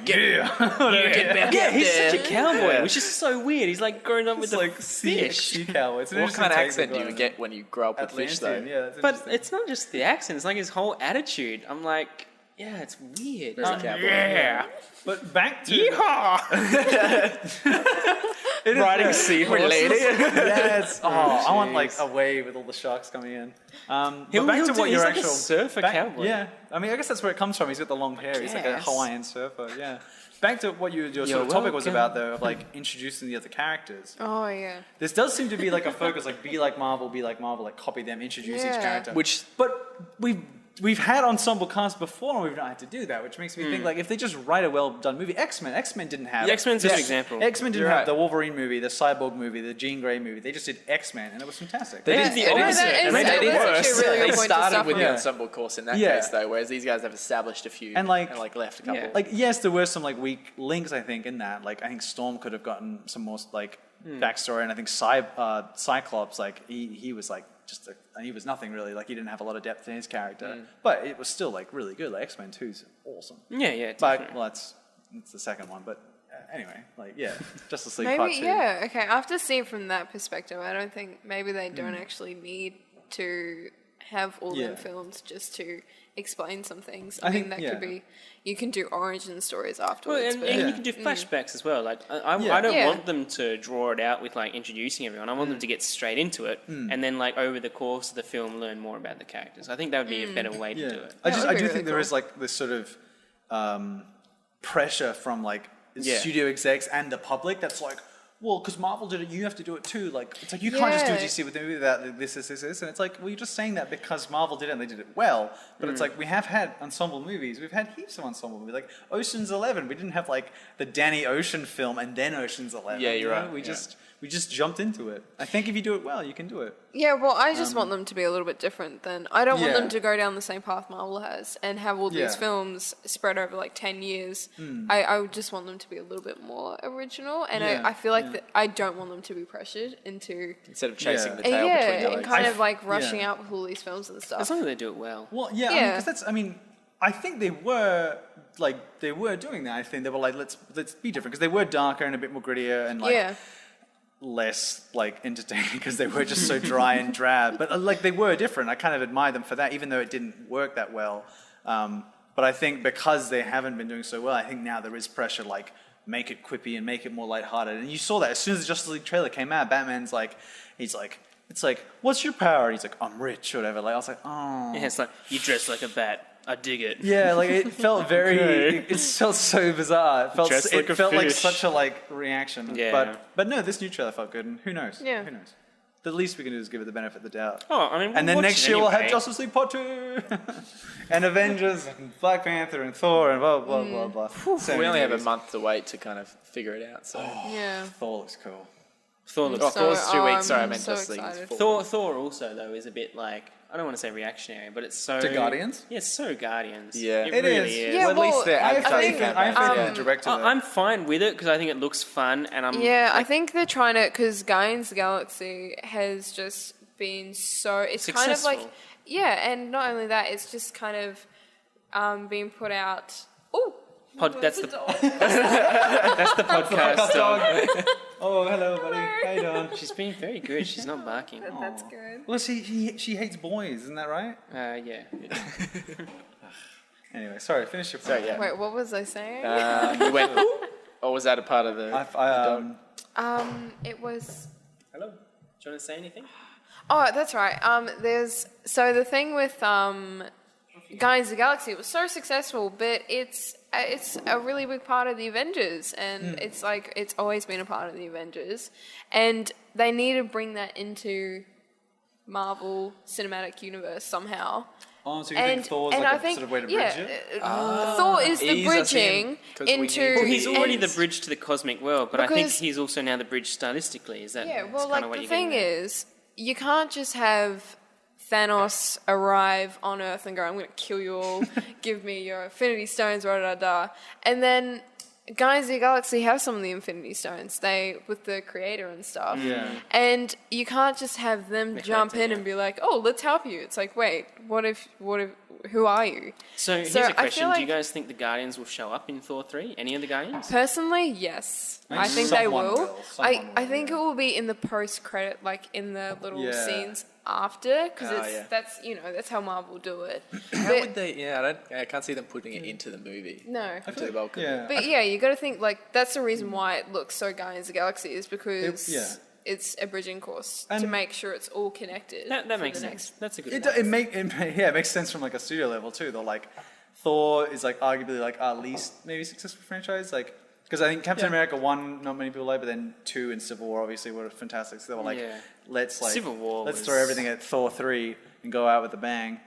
yeah, he's such a cowboy, which is so weird. He's like growing up with like fish. Sea cowboy. What kind of accent do you get when you grow up with fish, though? Yeah, but it's not just the accent; it's like his whole attitude. I'm like, yeah, it's weird. But back to riding seahorses. Yes. I want like a wave with all the sharks coming in. But back to what your actual surfer cowboy. Yeah, I mean, I guess that's where it comes from. He's got the long hair. He's like a Hawaiian surfer. Yeah. Back to what your sort of topic was about, though, of like introducing the other characters. Oh yeah. This does seem to be like a focus, like be like Marvel, like copy them, introduce each character. But we've had ensemble casts before, and we've not had to do that, which makes me think like if they just write a well-done movie, X-Men didn't have. The X-Men's a good example. X-Men didn't have the Wolverine movie, the Cyborg movie, the Jean Grey movie. They just did X-Men, and it was fantastic. They did the opposite. They started with the ensemble course in that case, though, whereas these guys have established a few and left a couple. Yeah. Like yes, there were some like weak links, I think, in that. Like I think Storm could have gotten some more like backstory, and I think Cyclops, like he was like he was nothing really. Like he didn't have a lot of depth in his character, but it was still like really good. Like X-Men 2 is awesome. Yeah, but it's the second one. But anyway, like Justice League Part 2. Okay. After seeing from that perspective, I don't think maybe they don't actually need to have all them films just to explain some things. I mean, that could be, you can do origin stories afterwards. Well, and you can do flashbacks as well. Like I don't want them to draw it out with like introducing everyone. I want them to get straight into it, and then like over the course of the film learn more about the characters. I think that would be a better way to do it. I do think there is like this sort of pressure from like studio execs and the public that's like, well, because Marvel did it, you have to do it too. Like, it's like you can't just do a DC with the movie without this. And it's like, well, you're just saying that because Marvel did it and they did it well. But it's like, we have had ensemble movies. We've had heaps of ensemble movies. Like Ocean's 11. We didn't have like the Danny Ocean film and then Ocean's 11. Yeah, you're right. We just jumped into it. I think if you do it well, you can do it. Yeah, well, I just want them to be a little bit different than... I don't want them to go down the same path Marvel has and have all these films spread over like 10 years. I would just want them to be a little bit more original, and I feel like that I don't want them to be pressured into... Instead of chasing the tail between the legs. And kind of like rushing out with all these films and stuff. As long as they do it well. Well, because that's... I mean, I think they were doing that. I think they were like, let's be different, because they were darker and a bit more grittier and like... less like entertaining because they were just so dry and drab, but like they were different. I kind of admire them for that, even though it didn't work that well. But I think because they haven't been doing so well, I think now there is pressure, like make it quippy and make it more lighthearted. And you saw that as soon as the Justice League trailer came out, Batman's like, he's like it's like, what's your power? And he's like, I'm rich or whatever. Like I was like, oh. Yeah, it's like, you dress like a bat. I dig it. Yeah, like it felt very. It felt so bizarre. It felt like fish. such a reaction. Yeah. But no, this new trailer felt good. And who knows? Yeah. Who knows? The least we can do is give it the benefit of the doubt. Oh, I mean, and then watch next it year we'll have anyway. Justice League Part 2 and Avengers and Black Panther and Thor and blah blah blah blah. So We only have a movies. month to wait to kind of figure it out. So Yeah. Thor looks cool. Thor looks Thor's 2 weeks. Sorry, I meant so Justice League. excited. is 4 Thor also though is a bit like, I don't want to say reactionary, but it's so To Guardians? Yeah, it's so Guardians. Yeah. It it really is. is. Yeah, Well, at least they're I have advertising faith in campaigns. the director. though. I'm fine with it because I think it looks fun, and I'm Yeah, I think they're trying to, because Guardians of the Galaxy has just been so, it's kind of like, Successful. yeah, and not only that, it's just kind of being put out. Oh, that's the podcast dog. Oh, hello, buddy. How you doing? She's been very good. She's not barking. That's good. Well, she hates boys, isn't that right? Yeah. Anyway, sorry. Finish your. So yeah. Wait, what was I saying? You went. Or was that a part of the? It was. Hello. Do you want to say anything? Oh, that's right. So the thing with Guardians of the Galaxy, it was so successful, but it's a really big part of the Avengers, and it's like it's always been a part of the Avengers, and they need to bring that into Marvel Cinematic Universe somehow. Oh, so you think Thor's like a sort of way to bridge it? Thor is the Ease us in, bridging 'cause we into. need- Well, he's already and- the bridge to the cosmic world, but I think Because- he's also now the bridge stylistically. Is that? Yeah, that's well, kinda like what the you're getting thing at? is, you can't just have Thanos arrive on Earth and go, "I'm going to kill you all. Give me your Infinity Stones, da da da," and then Guardians of the Galaxy have some of the Infinity Stones. They with the creator and stuff. Yeah. And you can't just have them jump in and be like, "Oh, let's help you." It's like, wait, what if? Who are you? So here's So I a feel question: Do you like- guys think the Guardians will show up in Thor 3? Any of the Guardians? Personally, yes. I think they someone will. will. Someone I will, think yeah. it will be in the post-credit, like in the little Yeah. scenes after, because yeah. that's that's how Marvel do it. How But- would they? Yeah, I can't see them putting it into the movie. No. To the bulk of it. Yeah. But yeah, you got to think like that's the reason why it looks so Guardians of the Galaxy is because yeah. it's a bridging course to And- make sure it's all connected. That for makes the sense. next- That's a good. It one. makes sense from like a studio level too. Though like Thor is like arguably like our least maybe successful franchise. Like because I think Captain America 1 not many people like, but then 2 and Civil War obviously were fantastic. So they were like, Yeah. let's Civil War let's was- throw everything at Thor 3 and go out with a bang.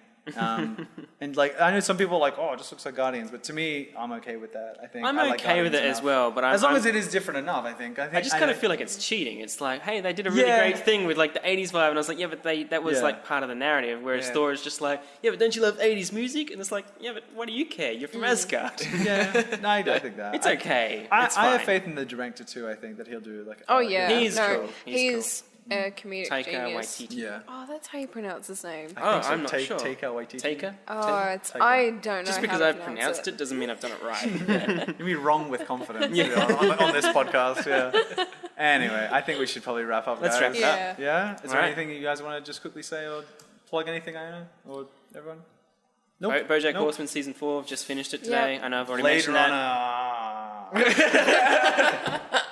And like I know some people are like, oh, it just looks like Guardians, but to me, I'm okay with that. I think I'm I like okay with it Guardians as enough. well, but as long I'm- as it is different enough, I think. I just kind of feel like it's cheating. It's like, hey, they did a really Yeah. great thing with like the 80s vibe, and I was like, yeah, but that was Yeah. like part of the narrative. Whereas Yeah. Thor is just like, yeah, but don't you love 80s music? And it's like, yeah, but what do you care? You're from Asgard. yeah, no, I think that It's okay. I It's fine. have faith in the director too. I think that he'll do like. Oh yeah, He's no, cool. he's a comedic Taika genius. Waititi. Yeah. Oh, that's how you pronounce his name. Oh, think so. I'm not sure. Taika Waititi. Taker? Oh, it's Taika. I don't know. Just how because to I've pronounce pronounced it doesn't mean I've done it right. You'd be wrong with confidence on this podcast. Yeah. Anyway, I think we should probably wrap up. Let's guys. wrap it Yeah. up. Yeah. Is there Alright. anything you guys want to just quickly say or plug anything, Iona or everyone? Nope. BoJack Nope. Horseman season 4. Just finished it today. Yeah. I know I've already Blade mentioned Runner. that.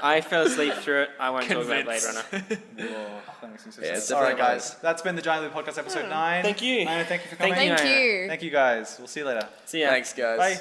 I fell asleep through it. I won't talk about Blade Runner. Whoa, that makes sense. Yeah, it's All right, definitely guys. That's been the Giant Loop Podcast episode 9. Thank you. Iona, thank you for coming. Thank Thank Iona. you. Thank you, guys. We'll see you later. See ya. Thanks, guys. Bye.